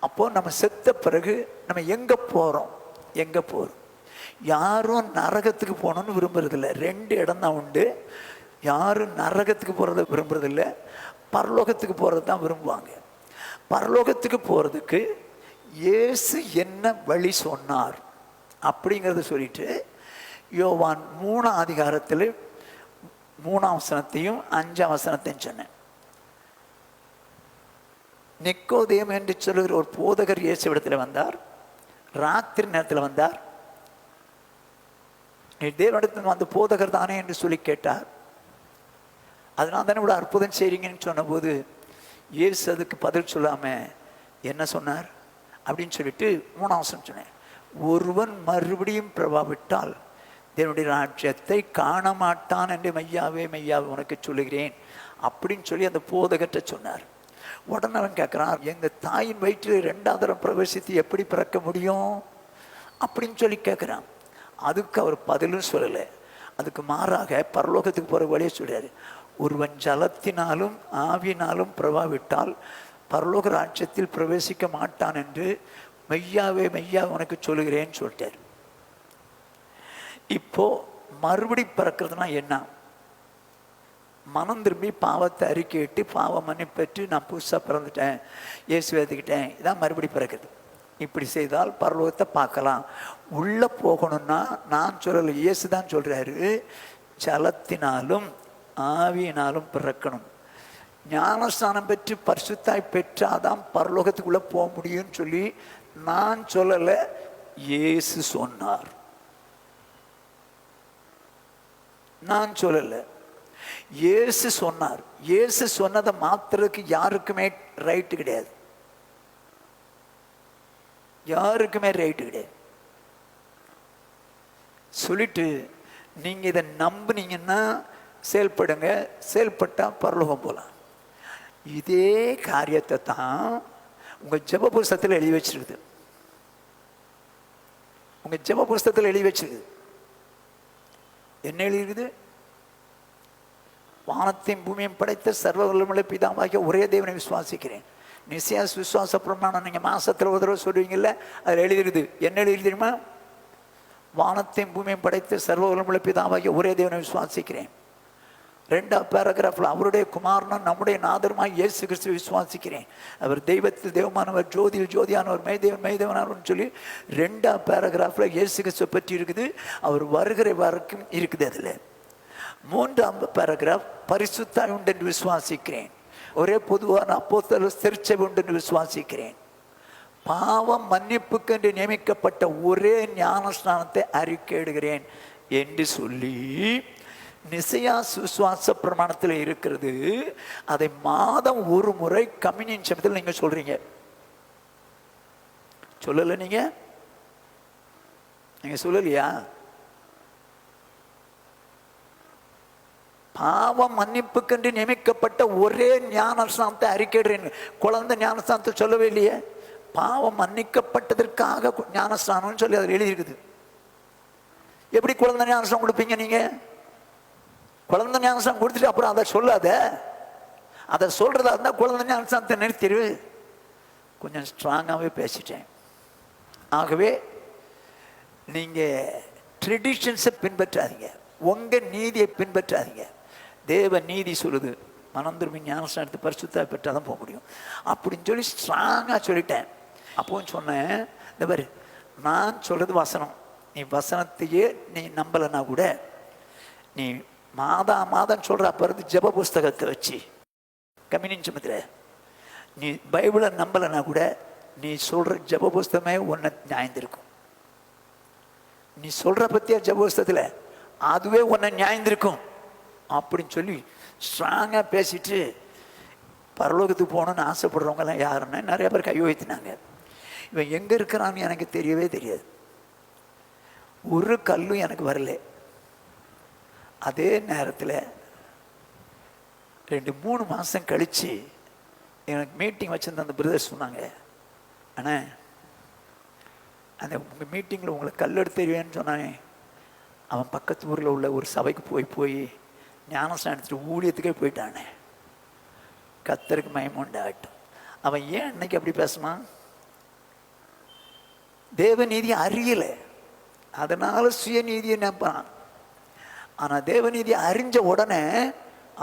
அப்போது நம்ம செத்த பிறகு நம்ம எங்கே போகிறோம்? யாரும் நரகத்துக்கு போகணுன்னு விரும்புறதில்லை. 2 இடம் தான் உண்டு. யாரும் நரகத்துக்கு போகிறத விரும்புறதில்ல, பரலோகத்துக்கு போகிறது தான் விரும்புவாங்க. பரலோகத்துக்கு போகிறதுக்கு இயேசு என்ன வழி சொன்னார் அப்படிங்கிறத சொல்லிட்டு யோவான் 3ஆம் அதிகாரத்தில் 3ஆம் வசனத்தையும் 5ஆம் வசனத்தையும் சொன்னேன். நிக்கோதேம் என்று சொல்லுகிற ஒரு போதகர் இயேசுவிடத்தில் வந்தார். ராத்திரி நேரத்தில் வந்தார். நீ தேவனிடத்தில் வந்த போதகர் தானே என்று சொல்லி கேட்டார். அதனால தானே இவ்வளோ அற்புதம் செய்றீங்கன்னு சொன்னபோது இயேசு அதுக்கு பதில் சொல்லாமல் என்ன சொன்னார் அப்படின்னு சொல்லிட்டு 3ஆம் வசனம் சொன்னேன். ஒருவன் மறுபடியும் பிரபாவிட்டால் தேவனுடைய ராஜ்யத்தை காண மாட்டான் என்று மெய்யாவே மெய்யாவே உனக்கு சொல்லுகிறேன் அப்படின்னு சொல்லி அந்த போதகத்தை சொன்னார். உடனே அவன் கேட்குறான், எங்கள் தாயின் வயிற்றில் 2ஆம் தரம் பிரவேசித்து எப்படி பிறக்க முடியும் அப்படின்னு சொல்லி கேட்குறான். அதுக்கு அவர் பதிலும் சொல்லலை. அதுக்கு மாறாக பரலோகத்துக்கு போகிற வழியை சொல்றாரு. ஒருவன் ஜலத்தினாலும் ஆவியினாலும் பிரபாவிட்டால் பரலோக ராஜ்யத்தில் பிரவேசிக்க மாட்டான் என்று மெய்யாவே மெய்யாவே உனக்கு சொல்லுகிறேன்னு சொல்லிட்டார். இப்போ மறுபடி பிறக்கிறதுனா என்ன? மனம் திரும்பி பாவத்தை அறிக்கையிட்டு பாவம் மன்னிப்பெற்று நான் புதுசாக பிறந்துட்டேன், இயேசு ஏற்றுக்கிட்டேன், இதான் மறுபடி பிறக்குது. இப்படி செய்தால் பரலோகத்தை பார்க்கலாம். உள்ளே போகணும்னா நான் சொல்லலை, இயேசு தான் சொல்கிறாரு, ஜலத்தினாலும் ஆவியினாலும் பிறக்கணும். ஞானஸ்தானம் பெற்று பரிசுத்தாய் பெற்றாதான் பரலோகத்துக்குள்ளே போக முடியும்னு சொல்லி நான் சொல்லலை, இயேசு சொன்னார். நான் சொல்லலை, இயேசு சொன்னார். இயேசு சொன்னதை மாத்துறதுக்கு யாருக்குமே ரைட்டு கிடையாது. யாருக்குமே ரைட்டு கிடையாது. சொல்லிட்டு நீங்க இதை நம்புனீங்கன்னா செயல்படுங்க, செயல்பட்டால் பரலோகம் போகலாம். இதே காரியத்தை தான் உங்க ஜெப புஸ்தகத்தில் எழுதி வச்சிருக்குது. உங்க ஜெப புஸ்தகத்தில் எழுதி வச்சிருக்குது. என்ன எழுதிருக்குது? வானத்தையும் பூமியும் படைத்த சர்வ வல்லமையுள்ள பிதாவாகிய ஒரே தேவனை விசுவாசிக்கிறேன். நிச்சயாஸ் விசுவாச பிரமாணம் நீங்க மாசத்துல ஒரு தடவை சொல்லுவீங்கல்ல, அதில் எழுதிருக்குது. என்ன எழுதி தெரியுமா? வானத்தையும் பூமியும் படைத்த சர்வ வல்லமையுள்ள பிதாவாகிய ஒரே தேவனை விசுவாசிக்கிறேன். 2ஆம் பேராகிராஃபில் அவருடைய குமாரனும் நம்முடைய நாதருமாய் இயேசு கிறிஸ்துவை விசுவாசிக்கிறேன். அவர் தெய்வத்தில் தெய்வமானவர், ஜோதியில் ஜோதியானவர், மெய்தேவன் மெய்தேவனானவர்னு சொல்லி 2ஆம் பேராகிராஃபில் இயேசு கிறிஸ்துவை பற்றி இருக்குது. அவர் வருகிற வரைக்கும் இருக்குது. அதில் 3ஆம் பேராகிராஃப் பரிசுத்தாய் உண்டு என்று விசுவாசிக்கிறேன். ஒரே பொதுவான அப்போஸ்தலர் திருச்சபை உண்டு என்று விசுவாசிக்கிறேன். பாவம் மன்னிப்புக்கு என்று நியமிக்கப்பட்ட ஒரே ஞானஸ்நானத்தை அறிக்கையிடுகிறேன் என்று சொல்லி நிசையா விசுவாச பிரமாணத்தில் இருக்கிறது. அதை மாதம் ஒரு முறை கம்யூனியன் சமயத்தில் நீங்க சொல்றீங்க. சொல்லல? நீங்க சொல்லலையா? பாவம் மன்னிப்புக்கென்று நியமிக்கப்பட்ட ஒரே ஞானஸ்நானத்தை அறிக்கையிடுறேன். குழந்தை ஞானஸ்நானத்தை சொல்லவே இல்லையே. பாவம் மன்னிக்கப்பட்டதற்காக ஞானஸ்நானம்னு சொல்லி அதில் எழுதியிருக்குது. எப்படி குழந்தை ஞானஸ்நானம் கொடுப்பீங்க? நீங்க குழந்தை ஞானஸ்நானம் கொடுத்துட்டு அப்புறம் அதை சொல்லாத. அதை சொல்றதா இருந்தால் குழந்தை ஞானஸ்நானத்தை நிறுத்திடு. கொஞ்சம் ஸ்ட்ராங்காகவே பேசிட்டேன். ஆகவே நீங்க ட்ரெடிஷன்ஸை பின்பற்றாதீங்க, உங்க நீதியை பின்பற்றாதீங்க. தேவ நீதி சொல்லுது மனம் திரும்பி ஞானஸ்நானத்தை பரிசுத்தா பெற்றாதான் போக முடியும் அப்படின்னு சொல்லி ஸ்ட்ராங்காக சொல்லிட்டேன். அப்போவும் சொன்னேன், இந்த பாரு, நான் சொல்றது வசனம், நீ வசனத்தையே நீ நம்பலைன்னா கூட நீ மாதம் சொல்ற அப்ப இருந்து ஜெப புஸ்தகத்தை வச்சு கம்யூனியன் சுமத்துல நீ பைபிளை நம்பலைன்னா கூட நீ சொல்ற ஜெப புஸ்தகமே உன்னை நியாயந்திருக்கும். நீ சொல்ற பத்தியா ஜெப புஸ்தகத்துல அதுவே உன்னை நியாயந்திருக்கும் அப்படின்னு சொல்லி ஸ்ட்ராங்கா பேசிட்டு பரலோகத்துக்கு போகணும்னு ஆசைப்படுறவங்கலாம் யாருன்னா நிறைய பேர் கை வைத்தினாங்க. இவன் எங்க இருக்கிறான்னு எனக்கு தெரியவே தெரியாது. ஒரு கல்லும் எனக்கு வரல. அதே நேரத்தில் 2-3 மாதம் கழித்து எனக்கு மீட்டிங் வச்சுருந்த அந்த பிரதர் சொன்னாங்க, அண்ணா அந்த உங்கள் மீட்டிங்கில் உங்களை கல் எடுத்துருவேன்னு சொன்னானே, அவன் பக்கத்து ஊரில் உள்ள ஒரு சபைக்கு போய் ஞானஸ்நானம் எடுத்துட்டு ஊழியத்துக்கே போயிட்டானே. கர்த்தருக்கு மகிமை உண்டாகட்டும். அவன் ஏன் அன்னைக்கு அப்படி பேசுனான்? தேவநீதி அறியலை, அதனால சுயநீதியை நினைப்பான். ஆனா தேவநீதியை அறிஞ்ச உடனே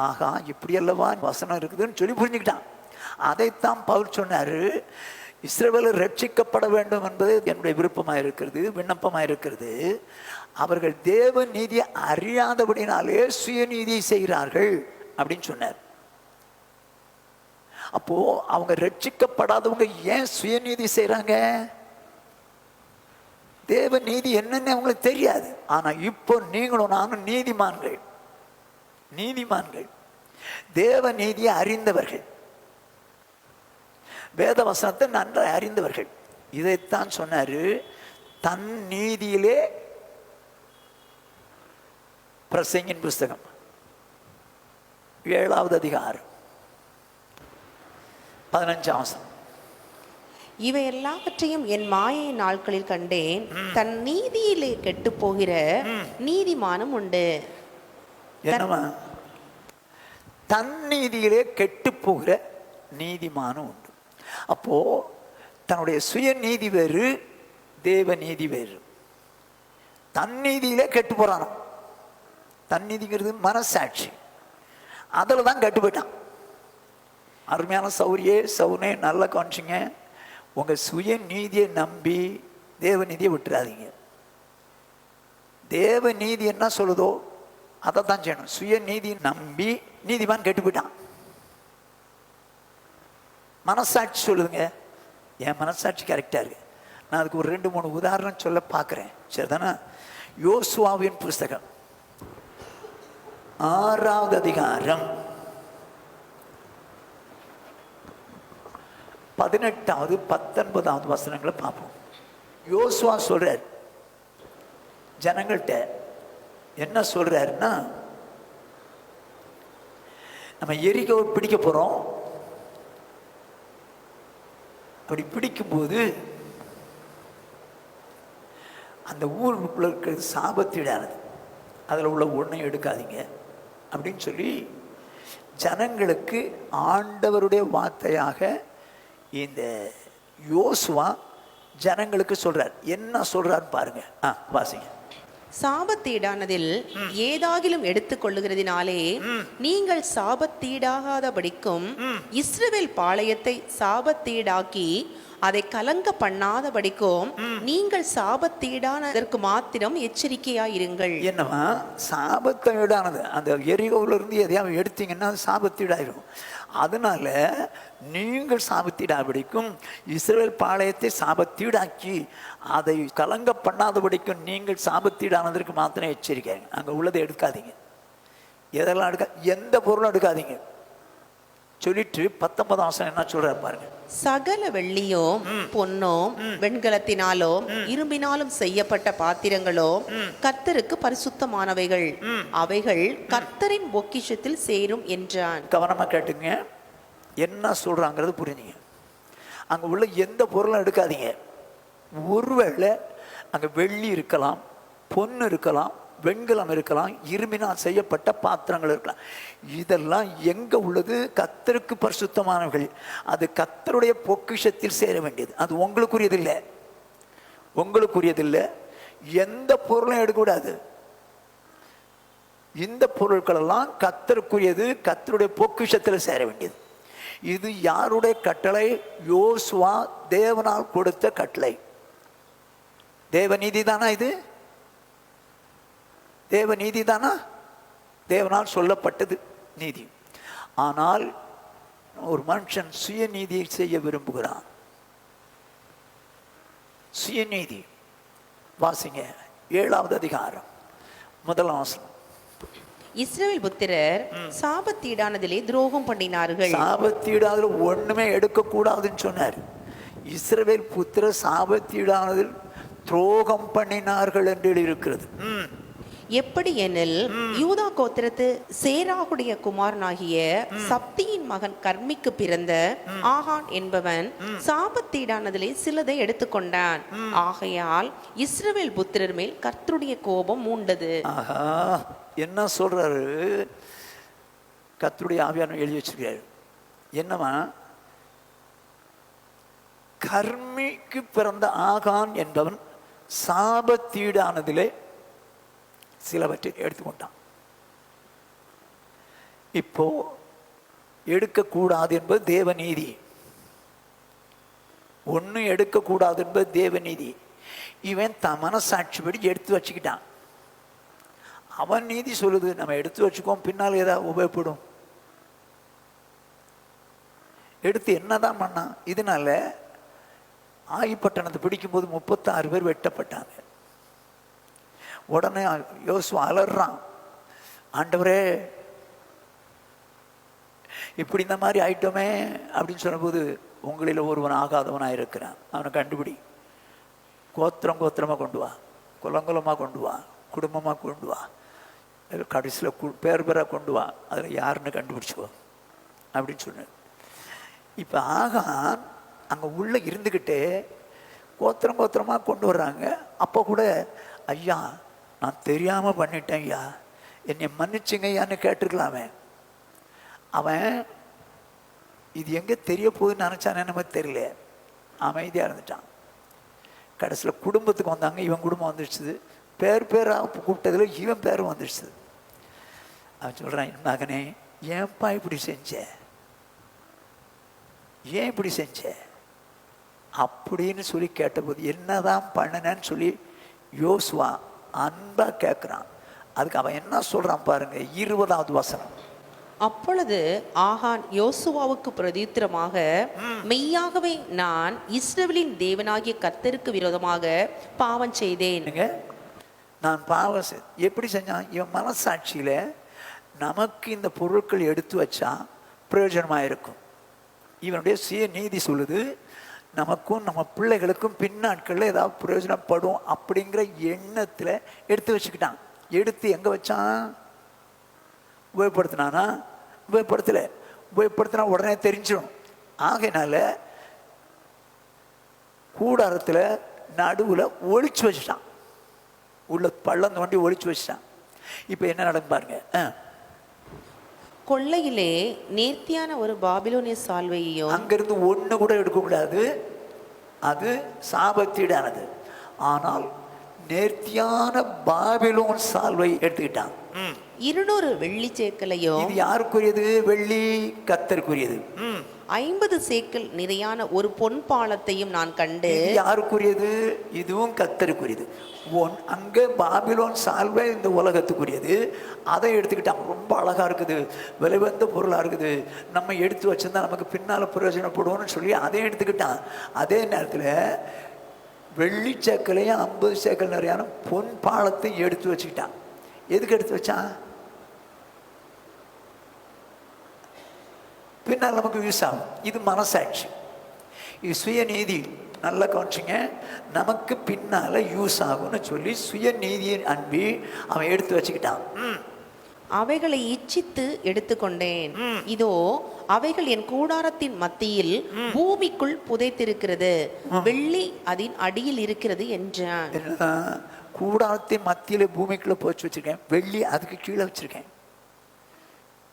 ஆகா இப்படி அல்லவா வசனம் இருக்குதுன்னு சொல்லி புரிஞ்சுக்கிட்டான். அதைத்தான் பவுல் சொன்னாரு, இஸ்ரவேலர் ரட்சிக்கப்பட வேண்டும் என்பது என்னுடைய விருப்பமாக இருக்கிறது, விண்ணப்பமாக இருக்கிறது. அவர்கள் தேவ நீதியை அறியாதபடினாலே சுயநீதியை செய்கிறார்கள் அப்படின்னு சொன்னார். அப்போ அவங்க ரட்சிக்கப்படாதவங்க ஏன் சுயநீதி செய்யறாங்க? தேவ நீதி என்னன்னு அவங்களுக்கு தெரியாது. ஆனா இப்போ நீங்களும் நானும் நீதிமான்கள், தேவ நீதியை அறிந்தவர்கள், வேத வசனத்தை நன்றாக அறிந்தவர்கள். இதைத்தான் சொன்னாரு, தன் நீதியிலே பிரசங்கின் புஸ்தகம் 7வது அதிகாரம் 15ஆம் வசனம். இவை எல்லாவற்றையும் என் மாயை நாட்களில் கண்டேன், தன் நீதியிலே கெட்டு போகிற நீதிமானும் உண்டு. என்னமா? தன் நீதியிலே கெட்டு போகிற நீதிமானும் உண்டு. அப்போ தன்னுடைய சுய நீதி வேறு, தேவ நீதி வேறு. தன் நீதியிலே கெட்டு போறானோ. தன் நீதிங்கிறது மனசாட்சி, அதில் தான் கெட்டு போயிட்டான். அருமையான சவுனே நல்லா காமிச்சிங்க. உங்க சுய நீதியை நம்பி தேவ நீதியை விட்டுறாதீங்க. தேவ நீதி என்ன சொல்லுதோ அதை தான் செய்யணும். சுய நீதி நம்பி நீதிமான் கெட்டு போயிட்டான். மனசாட்சி சொல்லுதுங்க, என் மனசாட்சி கரெக்டா இருக்கு. நான் அதுக்கு ஒரு 2-3 உதாரணம் சொல்ல பார்க்கிறேன். சரிதானா? யோசுவாவின் புஸ்தகம் 6வது அதிகாரம் 18வது 19வது வசனங்களை பார்ப்போம். யோசுவா சொல்றார் ஜனங்கள்கிட்ட, என்ன சொல்றாருன்னா, நம்ம எரிகோவை பிடிக்க போறோம். அப்படி பிடிக்கும்போது அந்த ஊருக்குள்ள இருக்கிறது சாபத்தீடானது, அதில் உள்ள ஒன்றையும் எடுக்காதீங்க அப்படின்னு சொல்லி ஜனங்களுக்கு ஆண்டவருடைய வார்த்தையாக இந்த யோசுவா ஜனங்களுக்கு சொல்றார். என்ன சொல்றாரு பாருங்க, வாசிங்க. சாபத்தீடானதில் ஏதாகிலும் எடுத்துக்கொள்ளுகிறதினாலே நீங்கள் சாபத்தீடாகாதபடிக்கும் இஸ்ரவேல் பாளையத்தை சாபத்தீடாக்கி அதை கலங்க பண்ணாதபடிக்கும் நீங்கள் சாபத்தீடானதற்கு மாத்திரம் எச்சரிக்கையாயிருங்கள். என்னவா? சாபத்தீடானது அந்த எரிகோவில இருந்து எதையாவது எடுத்தீங்கன்னா சாபத்தீடாயிரும். அதனால நீங்கள் சாபத்தீடாபடிக்கும் இஸ்ரவேல் பாளையத்தை சாபத்தீடாக்கி அதை கலங்க பண்ணாதபடிக்கும் நீங்கள் சாபத்தீடானதற்கு மாத்திரம் எச்சரிக்கை. அங்க உள்ளதை எடுக்காதீங்க, எதெல்லாம் எந்த பொருளும் எடுக்காதீங்க சொல்லிட்டு 19ஆம் வசனம் என்ன சொல்றாரு பாருங்க. சகல வெள்ளியும் பொன்னும் வெண்கலத்தினாலும் இரும்பினாலும் செய்யப்பட்ட பாத்திரங்களோ கர்த்தருக்கு பரிசுத்தமானவைகள், அவைகள் கர்த்தரின் பொக்கிஷத்தில் சேரும் என்றான். கவனமா கேட்டுங்க, என்ன சொல்றாங்கிறது புரிஞ்சுங்க. அங்க உள்ள எந்த பொருளும் எடுக்காதீங்க. ஒருவேளை அங்க வெள்ளி இருக்கலாம், பொன்னு இருக்கலாம், வெண்கலம் இருக்கலாம், இரும்பினால் செய்யப்பட்ட பாத்திரங்கள் இருக்கலாம். இதெல்லாம் எங்க உள்ளது? கர்த்தருக்கு பரிசுத்தமானவர்கள். அது கர்த்தருடைய பொக்கிஷத்தில் சேர வேண்டியது. அது உங்களுக்குரியதில்லை. எந்த பொருளும் எடுக்கக்கூடாது. இந்த பொருட்கள் எல்லாம் கர்த்தருக்குரியது, கர்த்தருடைய பொக்கிஷத்தில் சேர வேண்டியது. இது யாருடைய கட்டளை? யோசுவா தேவனால் கொடுத்த கட்டளை. தேவ நீதி தானா இது? தேவ நீதி தானா? தேவனால் சொல்லப்பட்டது நீதி. ஆனால் ஒரு மனுஷன் சுயநீதியை செய்ய விரும்புகிறான். சுயநீதி. வாசிங்க 7வது அதிகாரம் 1ஆம் வசனம். இஸ்ரவேல் புத்திரர் சாபத்தீடானதிலே துரோகம் பண்ணினார்கள். சாபத்தீடானதுல ஒண்ணுமே எடுக்க கூடாதுன்னு சொன்னார். இஸ்ரவேல் புத்திரர் சாபத்தீடானதில் துரோகம் பண்ணினார்கள் என்று இருக்கிறது. எப்படி எனில் யூதா கோத்திரத்து சேராகுடைய குமாரனாகிய சப்தியின் மகன் கர்மிக்கு பிறந்த ஆகான் என்பவன் சாபத்தீடானதிலே சிலதை எடுத்துக்கொண்டான். ஆகையால் இஸ்ரவேல் புத்திரர் மேல் கர்த்தருடைய கோபம் மூண்டது. என்ன சொல்றாரு? கர்த்தருடைய ஆவியானவர் எழுதி வச்சிருக்காரு. என்னவா? கர்மிக்கு பிறந்த ஆகான் என்பவன் சாபத்தீடானதிலே சிலவற்றை எடுத்துக்கொண்டான். இப்போ எடுக்கக்கூடாது என்பது தேவநீதி. ஒன்னும் எடுக்கக்கூடாது என்பது தேவநீதி. இவன் தன் மனசாட்சிப்படி எடுத்து வச்சுக்கிட்டான். அவன் நீதி சொல்லுது நம்ம எடுத்து வச்சுக்கோம், பின்னால் ஏதாவது உபயோகப்படும். எடுத்து என்னதான் பண்ணான்? இதனால ஆயிப்பட்டணத்தை பிடிக்கும்போது 36 பேர் வெட்டப்பட்டாங்க. உடனே யோசுவா அலறான், ஆண்டவரே இப்படி இந்த மாதிரி ஆயிட்டோமே அப்படின்னு சொன்னபோது, உங்களில் ஒருவன் ஆகாதவனாக இருக்கிறான், அவனை கண்டுபிடி, கோத்திரம் கோத்திரமாக கொண்டு வா, குலங்குலமாக கொண்டு வா, குடும்பமாக கொண்டு வா, கடைசியில் பேர் பேராக கொண்டு வா, அதில் யாருன்னு கண்டுபிடிச்சிக்கோ அப்படின்னு சொன்னார். இப்போ ஆகான் அங்கே உள்ளே இருந்துக்கிட்டே கோத்திரம் கோத்திரமாக கொண்டு வர்றாங்க. அப்போ கூட ஐயா நான் தெரியாமல் பண்ணிட்டேன் ஐயா, என்னை மன்னிச்சுங்க ஐயான்னு கேட்டிருக்கலாமே. அவன் இது எங்கே தெரிய போகுதுன்னு நினச்சானே நமக்கு தெரியல, அமைதியாக இருந்துட்டான். கடைசியில் குடும்பத்துக்கு வந்தாங்க, இவன் குடும்பம் வந்துடுச்சு. பேர் பேராக கூப்பிட்டதில் இவன் பேரும் வந்துடுச்சு. அவன் சொல்கிறான், என் மகனே ஏன்பா இப்படி செஞ்ச, ஏன் இப்படி செஞ்ச அப்படின்னு சொல்லி கேட்டபோது, என்னதான் பண்ணனேன்னு சொல்லி யோசுவா அன்பா கேட்குறான். அதுக்கு அவன் என்ன சொல்றான் பாருங்க, 20வது வசனம். அப்பொழுது ஆகான் யோசுவாவுக்கு பிரதித்திரமாக, மெய்யாகவே நான் இஸ்ரவேலின் தேவனாகிய கர்த்தருக்கு விரோதமாக பாவம் செய்தேன். நான் பாவம் எப்படி செஞ்சான்? இவன் மனசாட்சியில நமக்கு இந்த பொருட்கள் எடுத்து வச்சா பிரயோஜனமா இருக்கும். இவனுடைய சுய நீதி சொல்லுது, நமக்கும் நம்ம பிள்ளைகளுக்கும் பின்னாட்களில் ஏதாவது பிரயோஜனப்படும் அப்படிங்கிற எண்ணத்தில் எடுத்து வச்சுக்கிட்டான். எடுத்து எங்கே வச்சான்? உபயோகப்படுத்தினானா? உபயோகப்படுத்தலை. உபயோகப்படுத்தினா உடனே தெரிஞ்சிடும். ஆகையினால கூடாரத்தில் நடுவில் ஒளிச்சு வச்சுட்டான், உள்ள பள்ளம் தோண்டி ஒளிச்சு வச்சுட்டான். இப்போ என்ன நடக்கும் பாருங்க. கொள்ளையிலே நேர்த்தியான ஒரு பாபிலோனிய சால்வையையும், அங்கிருந்து ஒன்று கூட எடுக்கக்கூடாது, அது சாபத்தீடானது. ஆனால் நேர்த்தியான பாபிலோன் சால்வை எடுத்துக்கிட்டான். 200 வெள்ளி சேக்கலையும். இது யாருக்குரியது? வெள்ளி கர்த்தருக்குரியது. 50 சேக்கல் நிறையான ஒரு பொன் பாலத்தையும் நான் கண்டு. யாருக்குரியது? இதுவும் கர்த்தருக்குரியது. அங்கே பாபிலோன் சால்வை இந்த உலகத்துக்குரியது. அதை எடுத்துக்கிட்டான். ரொம்ப அழகா இருக்குது, விலை வந்த பொருளா இருக்குது, நம்ம எடுத்து வச்சிருந்தா நமக்கு பின்னால பிரயோஜனப்படுவோம்னு சொல்லி அதை எடுத்துக்கிட்டான். அதே நேரத்தில் வெள்ளி சேக்கலையும் 50 சேக்கல் நிறையான பொன் பாலத்தையும் எடுத்து வச்சுக்கிட்டான். எதுக்கு எடுத்து வச்சான்? பின்னால் நமக்கு யூஸ் ஆகும். இது மனசாட்சி, இது சுயநீதி. நல்லா கவனிச்சிங்க, நமக்கு பின்னால யூஸ் ஆகும்னு சொல்லி சுயநீதியை அன்பி அவன் எடுத்து வச்சுக்கிட்டான். அவைகளை இச்சித்து எடுத்துக்கொண்டேன். இதோ அவைகள் என் கூடாரத்தின் மத்தியில் பூமிக்குள் புதைத்திருக்கிறது, வெள்ளி அதன் அடியில் இருக்கிறது என்றான். கூடாரத்தின் மத்தியில பூமிக்குள்ள போச்சு வச்சிருக்கேன், வெள்ளி அதுக்கு கீழே வச்சிருக்கேன்.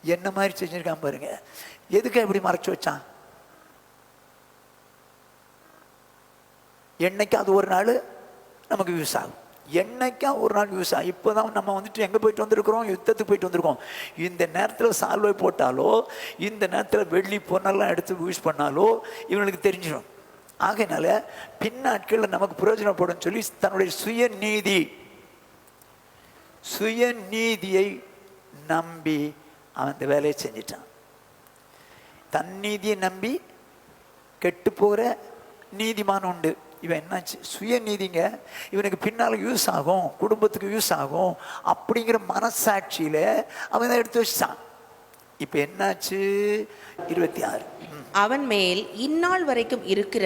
என்ன மாதிரி செஞ்சிருக்கான் பாருங்க. எதுக்கு இப்படி மறைச்சு வச்சான்? என்னைக்கு அது ஒரு நாள் நமக்கு யூஸ் ஆகும். என்னைக்கா ஒரு நாள் யூஸ் ஆகும். இப்போ தான் நம்ம வந்துட்டு எங்கே போயிட்டு வந்திருக்கிறோம், யுத்தத்துக்கு போயிட்டு வந்திருக்கோம். இந்த நேரத்தில் சால்வை போட்டாலோ இந்த நேரத்தில் வெள்ளி பொண்ணெல்லாம் எடுத்து யூஸ் பண்ணாலோ இவனுக்கு தெரிஞ்சிடும். ஆகையினால பின்னாட்களில் நமக்கு பிரயோஜனப்படும் சொல்லி தன்னுடைய சுயநீதியை நம்பி அவன் இந்த வேலையை செஞ்சிட்டான். தன்னீதியை நம்பி கெட்டு போகிற நீதிமான் உண்டு. இவன் என்னாச்சு, சுயநீதிங்க இவனுக்கு பின்னால் யூஸ் ஆகும், குடும்பத்துக்கு யூஸ் ஆகும் அப்படிங்கிற மனசாட்சியில் அவன் எடுத்து வச்சான். இப்போ என்னாச்சு, 26 அவன் மேல் இந்நாள் வரைக்கும் இருக்கிற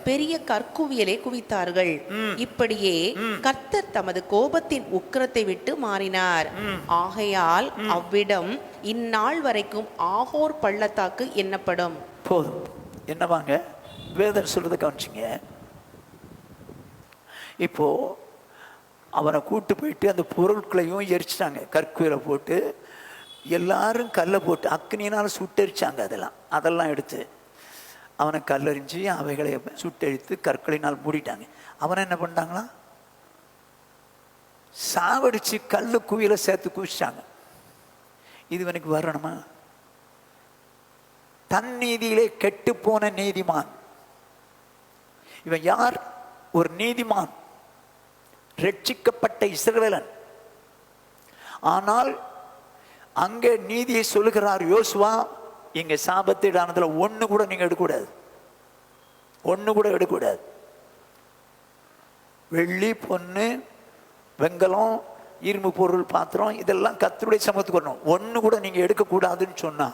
பெரிய கற்குவியலை குவித்தார்கள். இப்படியே கர்த்தர் தமது கோபத்தின் உக்கிரத்தை விட்டு மாறினார். ஆகையால் அவ்விடம் இந்நாள் வரைக்கும் ஆகோர் பள்ளத்தாக்கு எண்ணப்படும். போதும் என்னவாங்க வேதம் சொல்றதை கவனிச்சிங்க. இப்போ அவனை கூட்டு போயிட்டு அந்த பொருட்களையும் எரிச்சிட்டாங்க. கற்குவியலை போட்டு எல்லாரும் கல்லை போட்டு அக்னியினால் சுட்டெரிச்சாங்க. அதெல்லாம் எடுத்து அவனை கல்லெறிஞ்சு அவைகளை சுட்டெரித்து கற்களினால் மூடிட்டாங்க. அவனை என்ன பண்ணிட்டாங்களா, சாவடிச்சு கல்லு குவியலை சேர்த்து குவிச்சிட்டாங்க. இது இவனுக்கு வரணுமா? தன் நீதியிலே கெட்டு போன நீதிமான். இவன் யார்? ஒரு நீதிமான், ரட்சிக்கப்பட்ட இஸ்ரவேலன். ஆனால் அங்கே நீதியை சொல்லுகிறார் யோசுவா, இங்க சாபத்திடானதுல ஒண்ணு கூட நீங்க எடுக்கக்கூடாது, ஒண்ணு கூட எடுக்கக்கூடாது. வெள்ளி பொண்ணு வெங்கலம் இரும்பு பொருள் பாத்திரம் இதெல்லாம் கர்த்தருடைய சமூகத்துக்கு வரணும், ஒண்ணு கூட நீங்க எடுக்கக்கூடாதுன்னு சொன்னா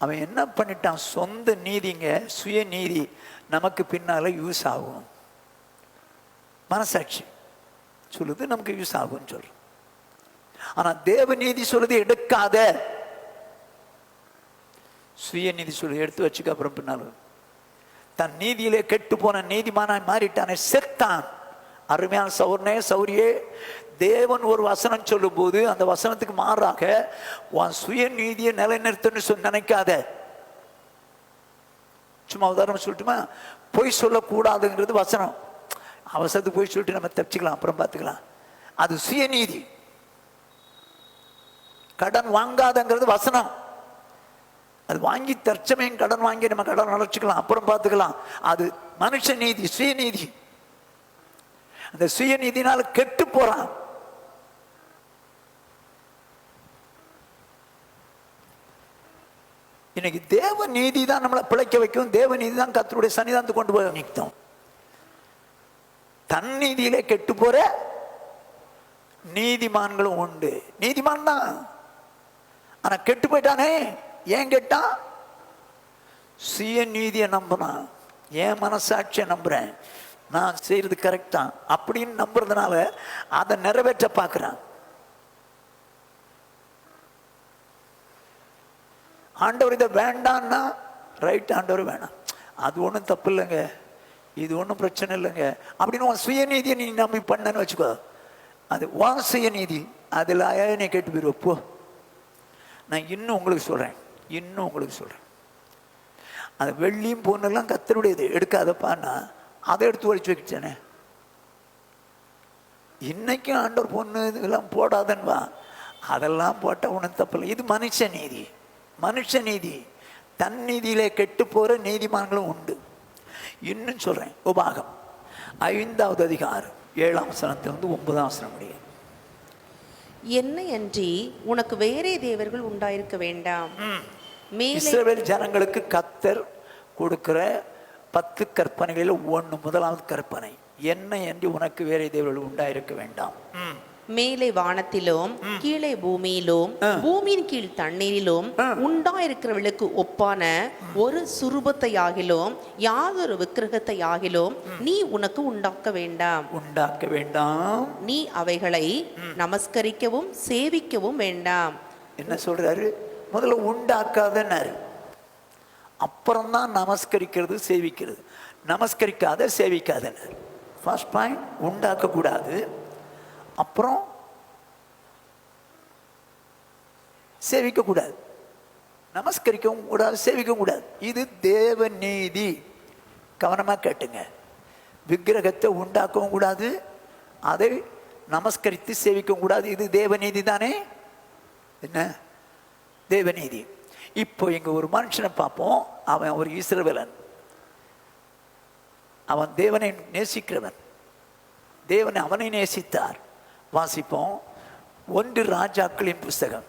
அவன் என்ன பண்ணிட்டான், சொந்த நீதிங்க சுயநீதி நமக்கு பின்னால யூஸ் ஆகும். மனசாட்சி சொல்லுது நமக்கு யூஸ் ஆகும்னு சொல்ற. ஆனா தேவ நீதி சொல்லுது எடுக்காத, சுயநீதி சொல்லுது எடுத்து வச்சுக்க. அப்புறம் பின்னால தன் நீதியிலே கெட்டு போன நீதிமானாய் மாறிட்டானே, செத்தான். அருமையான சௌர்ணே சௌரியே, தேவன் ஒரு வசனம் சொல்லும் போது அந்த வசனத்துக்கு மாறாக உன் சுயநீதியை நிலைநிறுத்தன்னு நினைக்காத. சும்மா உதாரணம் சொல்லட்டுமா, பொய் சொல்லக்கூடாதுங்கிறது வசனம். அவசரத்துக்கு போய் சொல்லிட்டு நம்ம தப்பிச்சுக்கலாம், அப்புறம் பார்த்துக்கலாம். அது சுயநீதி. கடன் வாங்காதங்கிறது வசனம். அது வாங்கி தற்சமயம் கடன் வாங்கி நம்ம கடன் அடைச்சிக்கலாம், அப்புறம் பார்த்துக்கலாம். அது மனுஷ நீதி, சுயநீதி. அந்த சுயநீதினால கெட்டு போறான். இன்னைக்கு தேவ நீதி தான் நம்மளை பிழைக்க வைக்கும். தேவ நீதி தான் கர்த்தருடைய சன்னிதானத்தை கொண்டு போய் நிற்கும். தன் நீதியிலே கெட்டு போற நீதிமான்களும் உண்டு. நீதிமான் தான், ஆனா கெட்டு போயிட்டானே. ஏன் கேட்டான்? சுயநீதியை நம்புறான். என் மனசாட்சியை நம்புறேன், நான் செய்யறது கரெக்டா அப்படின்னு நம்புறதுனால அதை நிறைவேற்ற பார்க்கிறான். ஆண்டவர் இதை வேண்டான்னா ரைட், ஆண்டவர் வேணாம், அது ஒன்றும் தப்பு இல்லைங்க, இது ஒன்றும் பிரச்சனை இல்லைங்க அப்படின்னு உன் சுயநீதியை நீ நம்பி பண்ணன்னு வச்சுக்கோ. அது உன் சுயநீதி, அதில் நீ கேட்டு போயிடுவோம். போ, நான் இன்னும் உங்களுக்கு சொல்கிறேன், அது வெள்ளியும் பொண்ணெல்லாம் கர்த்தருடையது, எடுக்காதப்பான்னா அதை எடுத்து ஒழிச்சு வைக்கிட்டேனே. இன்னைக்கும் ஆண்டவர் பொண்ணு இதெல்லாம் போடாதன்பா, அதெல்லாம் போட்டால் ஒன்றும் தப்பில்லை. இது மனுஷ நீதி. தன் நீதியிலே கெட்டு போகிற நீதிமான்களும் உண்டு. இன்னும் சொல்கிறேன், உபாகம் 5வது அதிகாரம் 7ஆம் வசனத்திலிருந்து 9ஆம் வசனம் முடியும். என்னை அன்றி உனக்கு வேறே தேவர்கள் உண்டாயிருக்க வேண்டாம். இஸ்ரவேல் ஜனங்களுக்கு கர்த்தர் கொடுக்கிற 10 கற்பனைகளில் 1 முதலாவது கற்பனை, என்னை அன்றி உனக்கு வேறே தேவர்கள் உண்டாயிருக்க வேண்டாம். மேலே வானத்திலும் கீழே பூமியிலும் பூமியின் கீழ் தண்ணீரிலும் உண்டாயிருக்கிறவர்களுக்கு ஒப்பான ஒரு சுரூபத்தையாகிலும் யாதொரு விக்கிரகத்தையாகிலும் நீ உனக்கு உண்டாக்க வேண்டாம். நீ அவைகளை நமஸ்கரிக்கவும் சேவிக்கவும் வேண்டாம். என்ன சொல்றாரு? முதல்ல உண்டாக்காதன்னாரு, அப்புறம்தான் நமஸ்கரிக்கிறது சேவிக்கிறது. நமஸ்கரிக்காத சேவிக்காதன்னாரு. ஃபர்ஸ்ட் பாயிண்ட் உண்டாக்க கூடாது, அப்புறம் சேவிக்க கூடாது. நமஸ்கரிக்கவும் கூடாது, சேவிக்கவும் கூடாது. இது தேவ நீதி. கவனமா கேட்டுங்க. விக்கிரகத்தை உண்டாக்கவும் கூடாது, அதை நமஸ்கரித்து சேவிக்க கூடாது. இது தேவநீதி தானே? என்ன தேவநீதி? இப்போ இங்க ஒரு மனுஷனை பார்ப்போம். அவன் ஒரு இஸ்ரவேலன், அவன் தேவனை நேசிக்கிறவன், தேவனை அவனை நேசித்தார். வாசிப்போம் 1 ராஜாக்களின் புஸ்தகம்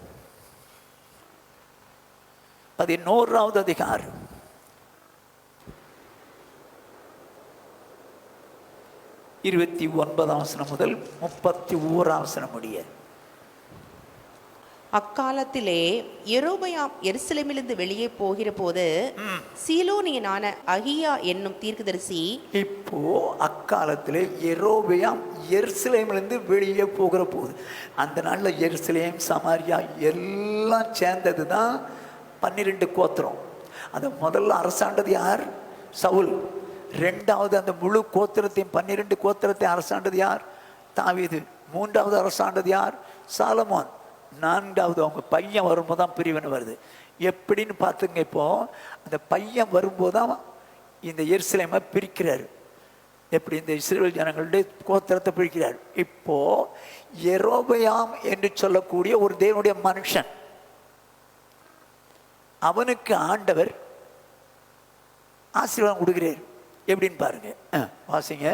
11வது அதிகாரம் 29ஆம் வசனம் முதல் 31ஆம் வசனம் முடிய. அக்காலத்திலே யெரொபெயாம் எருசலேமிலிருந்து வெளியே போகிற போது சீலோனியனான அகியா என்னும் தீர்க்கதரிசி, இப்போ அக்காலத்திலே யெரொபெயாம் எருசலேமிலிருந்து வெளியே போகிற போது, அந்த நாளில் எருசலேம் சமாரியா எல்லாம் சேர்ந்தது தான் 12 கோத்திரம். அதை முதல்ல அரசாண்டது யார்? சவுல். 2வது அந்த முழு கோத்திரத்தையும் 12 கோத்திரத்தையும் அரசாண்டது யார்? தாவீது. 3வது அரசாண்டது யார்? சாலமோன். 4வது அவங்க பையன் வரும்போது தான் பிரிவினை வருது. எப்படின்னு பார்த்துங்க. இப்போ அந்த பையன் வரும்போது தான் இந்த எருசலேமை பிரிக்கிறார். எப்படி இந்த இஸ்ரவேல் ஜனங்களுடைய கோத்திரத்தை பிரிக்கிறார். இப்போ யெரொபெயாம் என்று சொல்லக்கூடிய ஒரு தேவனுடைய மனுஷன், அவனுக்கு ஆண்டவர் ஆசீர்வாதம் கொடுக்கிறார். எப்படின்னு பாருங்க, வாசிங்க.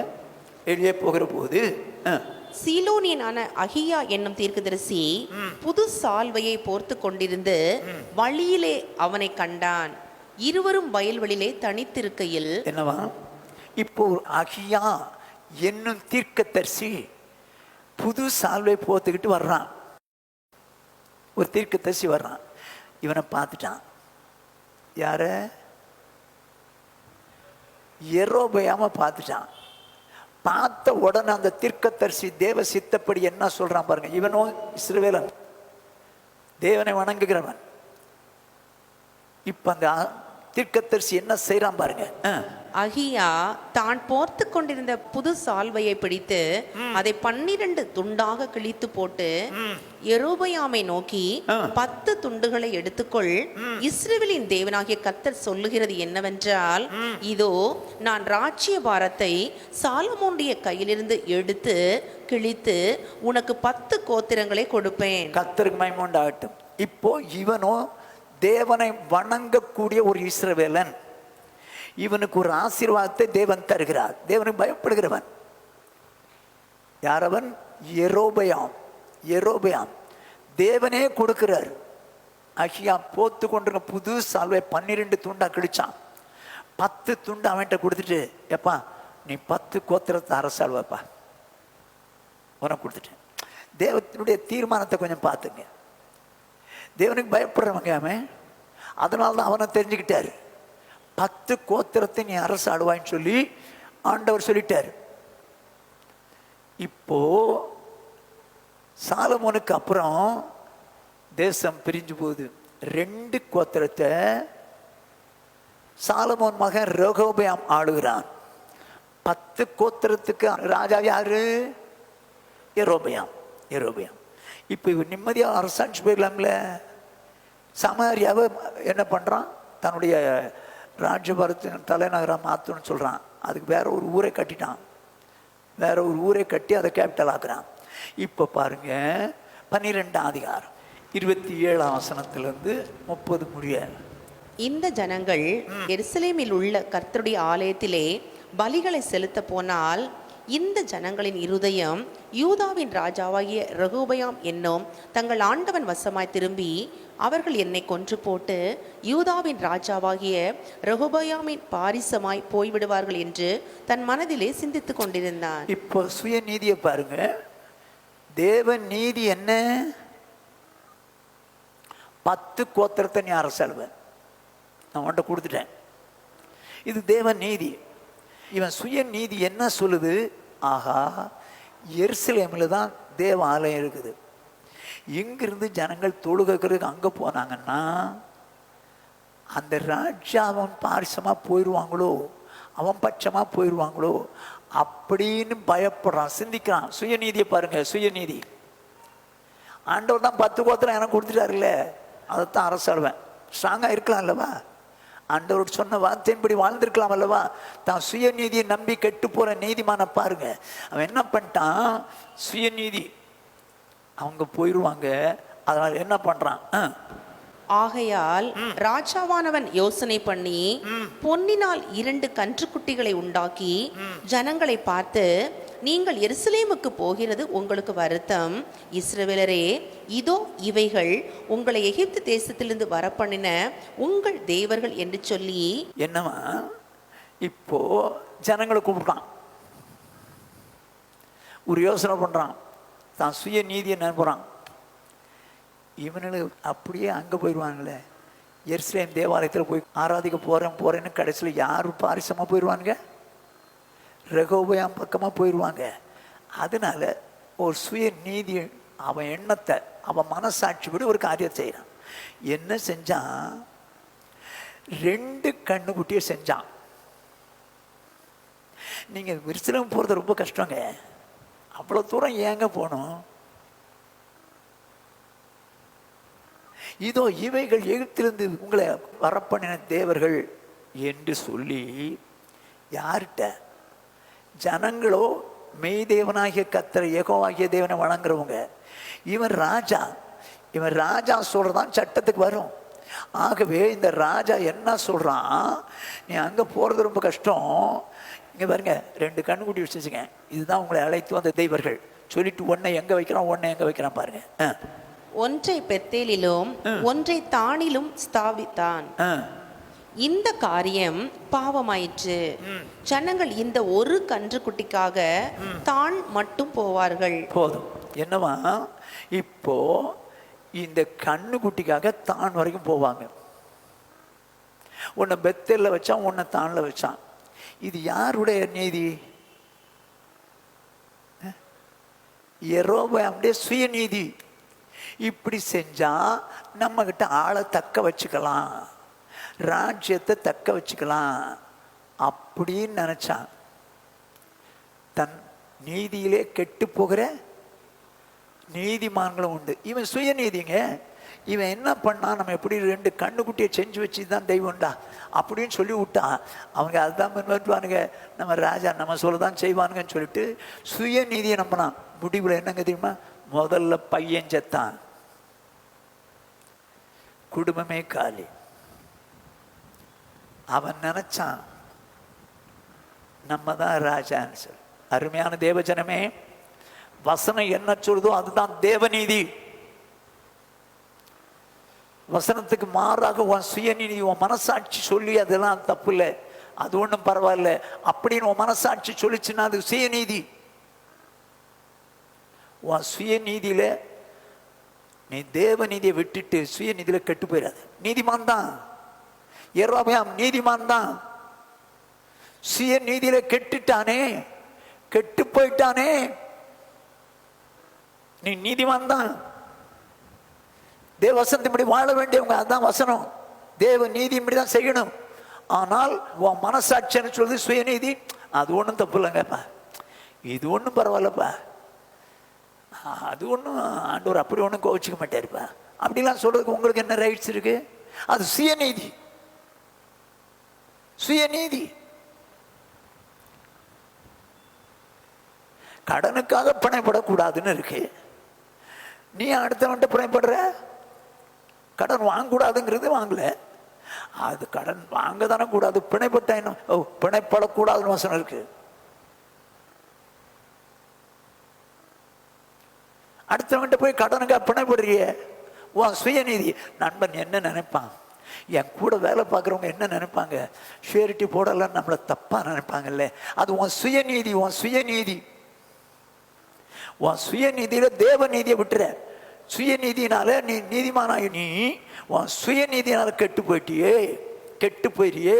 வெளியே போகிற போது சீலோனியனான அகியா என்னும் தீர்க்கதரிசி புது சால்வையை போர்த்து கொண்டிருந்து வழியிலே அவனை கண்டான். இருவரும் வயல்வெளியிலே தனித்திருக்கையில், என்னவா? இப்போ அகியா என்னும் தீர்க்கதரிசி புது சால்வை போத்துக்கிட்டு வர்றான். ஒரு தீர்க்கதரிசி வர்றான். இவனை பார்த்துட்டான். யார? யெரொபெயாம பார்த்துட்டான். பார்த்த உடனே அந்த தீர்க்கதரிசி தேவ சித்தப்படி என்ன சொல்றான் பாருங்க. இவனும் இஸ்ரவேலன், தேவனை வணங்குகிறவன். இப்ப அந்த தீர்க்கதரிசி என்ன செய்யறான் பாருங்க. அகியா தான் போர்த்து கொண்டிருந்த புது சால்வையை பிடித்து அதை 12 துண்டாக கிழித்து போட்டு யெரொபெயாமை நோக்கி, 10 துண்டுகளை எடுத்துக்கொள். இஸ்ரவேலின் தேவனாகிய கர்த்தர் சொல்லுகிறது என்னவென்றால், இதோ நான் ராஜ்ய பாரத்தை சாலமோனுடைய கையிலிருந்து எடுத்து கிழித்து உனக்கு 10 கோத்திரங்களை கொடுப்பேன். கர்த்தருக்கு மகிமை உண்டாகட்டும். இப்போ இவனும் தேவனை வணங்கக்கூடிய ஒரு இஸ்ரவேலன். இவனுக்கு ஒரு ஆசீர்வாதத்தை தேவன் தருகிறார். தேவனுக்கு பயப்படுகிறவன். யாரவன்? யெரொபெயாம். யெரொபெயாம் தேவனே கொடுக்கிறார். அகியா போத்து கொண்டிருக்க புது சால்வை 12 துண்டா கிழிச்சான். 10 துண்டு அவன்கிட்ட கொடுத்துட்டு, எப்பா நீ 10 கோத்திரத்தை அரசாள்வாப்பா உனக்கு கொடுத்துட்டேன். தேவத்தினுடைய தீர்மானத்தை கொஞ்சம் பார்த்துங்க. தேவனுக்கு பயப்படுறவங்க அவன். அதனால தான் அவனை தெரிஞ்சுக்கிட்டாரு. 10 கோத்திரத்தை நீ அரசு ஆடுவான்னு சொல்லி ஆண்டவர் சொல்லிட்டார். இப்போ சாலமோனுக்கு அப்புறம் தேசம் பிரிஞ்சு போகுது. 2 கோத்திரத்தை சாலமோன் மகன் ரெகொபெயாம் ஆளுகிறான். 10 கோத்திரத்துக்கு ராஜா யாரு? யெரொபெயாம். யெரொபெயாம். இப்போ இவர் நிம்மதியாக அரசாட்சி போயிடலாம்ல. சமாரியாவை என்ன பண்ணுறான்? தன்னுடைய ராஜ்யபாரத்தின் தலைநகராக மாற்றணும்னு சொல்கிறான். அதுக்கு வேற ஒரு ஊரை கட்டிட்டான். வேற ஒரு ஊரை கட்டி அதை கேபிட்டல் ஆக்குறான். இப்போ பாருங்க 12ஆம் அதிகாரம் 27ஆம் வசனத்திலிருந்து 30 முடிய. இந்த ஜனங்கள் எருசலேமில் உள்ள கர்த்தருடைய ஆலயத்திலே பலிகளை செலுத்த போனால், இந்த ஜனங்களின் இருதயம் யூதாவின் ராஜாவாகிய ரெகொபெயாம் என்னும் தங்கள் ஆண்டவன் வசமாய் திரும்பி, அவர்கள் என்னை கொன்று போட்டு யூதாவின் ராஜாவாகிய ரெகொபெயாமின் பாரிசமாய் போய்விடுவார்கள் என்று தன் மனதிலே சிந்தித்துக் கொண்டிருந்தான். இப்போ சுய நீதியை பாருங்க. தேவ நீதி என்ன? 10 கோத்திரத்தை நீ அரசாள்வன், நான் உன்கிட்ட கொடுத்துட்டேன். இது தேவ நீதி. இவன் சுய நீதி என்ன சொல்லுது? ஆஹா, எருசலேமில் தான் தேவ ஆலயம் இருக்குது. இங்கிருந்து ஜனங்கள் தொழுகிறதுக்கு அங்கே போனாங்கன்னா அந்த ராஜாவன் பாரிசமாக போயிடுவாங்களோ, அவன் பட்சமாக போயிடுவாங்களோ அப்படின்னு பயப்படுறான், சிந்திக்கிறான். சுயநீதியை பாருங்க. சுயநீதி. ஆண்டவர் தான் 10 கோத்திரம் எனக்கு கொடுத்துட்டாருல்ல, அதைத்தான் அரசாடுவேன். ஸ்ட்ராங்காக இருக்கலாம் இல்லவா? ஆண்டவர் சொன்ன வார்த்தையின்படி வாழ்ந்திருக்கலாம் அல்லவா? தான் சுயநீதியை நம்பி கெட்டு போற நீதிமான பாருங்க, அவன் என்ன பண்ணிட்டான்? சுயநீதி அவங்க போயிடுவாங்க, அதனால என்ன பண்றான்? ஆகையால் ராஜாவானவன் யோசனை பண்ணி பொன்னினால் 2 கன்றுக்குட்டிகளை உண்டாக்கி ஜனங்களை பார்த்து, நீங்கள் எருசலேமுக்கு போகிறது உங்களுக்கு வருத்தம். இஸ்ரவேலரே, இதோ இவைகள் உங்களை எகிப்து தேசத்திலிருந்து வரப்பண்ணின உங்கள் தேவர்கள் என்று சொல்லி. என்னவா? இப்போ ஜனங்களை கூப்பிடுறான், ஒரு யோசனை பண்றான், தான் சுய நீதியை நம்புறான். இவனுக்கு அப்படியே அங்கே போயிடுவாங்களே, எருசலேம் தேவாலயத்தில் போய் ஆராதிக்க போறேன்னு கடைசியில் யார் பாரிசமாக போயிடுவானுங்க? ரெகோபயாம் பக்கமாக போயிடுவாங்க. அதனால ஒரு சுய நீதி, அவன் எண்ணத்தை, அவன் மனசாட்சி விட ஒரு காரியம் செய்கிறான். என்ன செஞ்சான்? 2 கண்ணுக்குட்டியை செஞ்சான். நீங்கள் எருசலேம் போகிறது ரொம்ப கஷ்டங்க, அவ்வளோ தூரம் ஏங்க போகணும்? இதோ இவைகள் எகிப்திலிருந்து உங்களை வரப்பண்ணின தேவர்கள் என்று சொல்லி. யார்கிட்ட? ஜனங்களோ மெய் தேவனாகிய கர்த்தரை யெகோவாகிய தேவனை வணங்குறவங்க. இவன் ராஜா சொல்றதான் சட்டத்துக்கு வரும். ஆகவே இந்த ராஜா என்ன சொல்றான்? நீ அங்க போறது ரொம்ப கஷ்டம், இங்க பாருங்க 2 கண்ணுக்குட்டி வச்சுங்க, இதுதான் உங்களை அழைத்து வந்த தெய்வர்கள் சொல்லிட்டு ஒன்னை எங்க வைக்கிறான், ஒன்னை எங்க வைக்கிறான் பாருங்க. ஒன்றை பெத்தேலிலும் ஒன்றை தானிலும் ஸ்தாபித்தான். இந்த காரியம் பாவமாயிற்று. ஜனங்கள் இந்த ஒரு கன்றுக்குட்டிக்காக தான் மட்டும் போவார்கள். போதும். என்னவா? இப்போ இந்த கண்ணுக்குட்டிக்காக தான் வரைக்கும் போவாங்க. உன்னை பெத்தேல்ல வச்சான், உன்னை தான்ல வச்சான். இது யாருடைய நீதி? யெரொபெயாமுடைய சுயநீதி. இப்படி செஞ்சா நம்ம கிட்ட ஆளை தக்க வச்சுக்கலாம், ராஜ்யத்தை தக்க வச்சுக்கலாம் அப்படின்னு நினைச்சான். தன் நீதியிலே கெட்டு போகிற நீதிமான்களும் உண்டு. இவன் சுயநீதிங்க. இவன் என்ன பண்ணா? நம்ம எப்படி 2 கண்ணுக்குட்டியை செஞ்சு வச்சு தான் தெய்வம்டா அப்படின்னு சொல்லி விட்டான். அவங்க அதுதான் பின்பற்றுவானுங்க, நம்ம ராஜா நம்ம சொல்லதான் செய்வானுங்கன்னு சொல்லிட்டு சுயநீதியை நம்பினான். முடிவில் என்னங்க தெரியுமா? முதல்ல பையன் செத்தான், குடும்பமே காலி. அவன் நினைச்சான் நம்ம தான் ராஜான்னு சொல்லி. அருமையான தேவஜனமே, வசனம் என்ன சொல்றதோ அதுதான் தேவநீதி. வசனத்துக்கு மாறாக உன் சுயநீதி, உன் மனசாட்சி சொல்லி அதெல்லாம் தப்பு இல்லை, அது ஒன்றும் பரவாயில்ல அப்படின்னு உன் மனசாட்சி சொல்லிச்சுன்னா அது சுயநீதி. உன் சுயநீதியில நீ தேவநீதியை விட்டுட்டு சுயநீதியில கெட்டு போயிடாது. நீதிமான் தான் யெரொபெயாம், நீதிமான் தான். சுயநீதியில கெட்டுட்டானே, கெட்டு போயிட்டானே. நீ நீதிமான் தான். தேவ வசனத்தின்படி வாழ வேண்டியவங்க, அதுதான் வசனம். தேவ நீதியின்படி தான் செய்யணும். ஆனால் உன் மனசாட்சின்னு சொல்றது சுயநீதி, அது ஒன்றும் தப்பு இல்லைங்கப்பா, இது ஒன்றும் பரவாயில்லப்பா, அது ஒன்றும் ஆண்டவர் அப்படி ஒன்றும் கோவிச்சுக்க மாட்டாருப்பா அப்படிலாம் சொல்றதுக்கு உங்களுக்கு என்ன ரைட்ஸ் இருக்கு? அது சுயநீதி. சுயநீதி. கடனுக்காக பிணைப்படக்கூடாதுன்னு இருக்கு. நீ அடுத்தவன்ட்ட பிணைப்படுற. கடன் வாங்கக்கூடாதுங்கிறது வாங்கல, அது கடன் வாங்க தானே கூடாது. பிணைப்பட்ட என்ன? பிணைப்படக்கூடாதுன்னு வசனம் இருக்கு. அடுத்தவன்கிட்ட போய் கடனுக்காக பிணைப்படுறிய, உன் சுயநீதி. நண்பன் என்ன நினைப்பான், என் கூட வேலை பார்க்குறவங்க என்ன நினைப்பாங்க, ஷூரிட்டி போடலாம் நம்மளை தப்பா நினைப்பாங்கல்ல. அது உன் சுயநீதி. உன் சுயநீதி. உன் சுயநீதியில தேவநீதியை விட்டுற. சுயநீதினால நீ நீதிமானாய், நீ உன் சுயநீதினால கெட்டு போயிட்டியே, கெட்டு போயிரியே.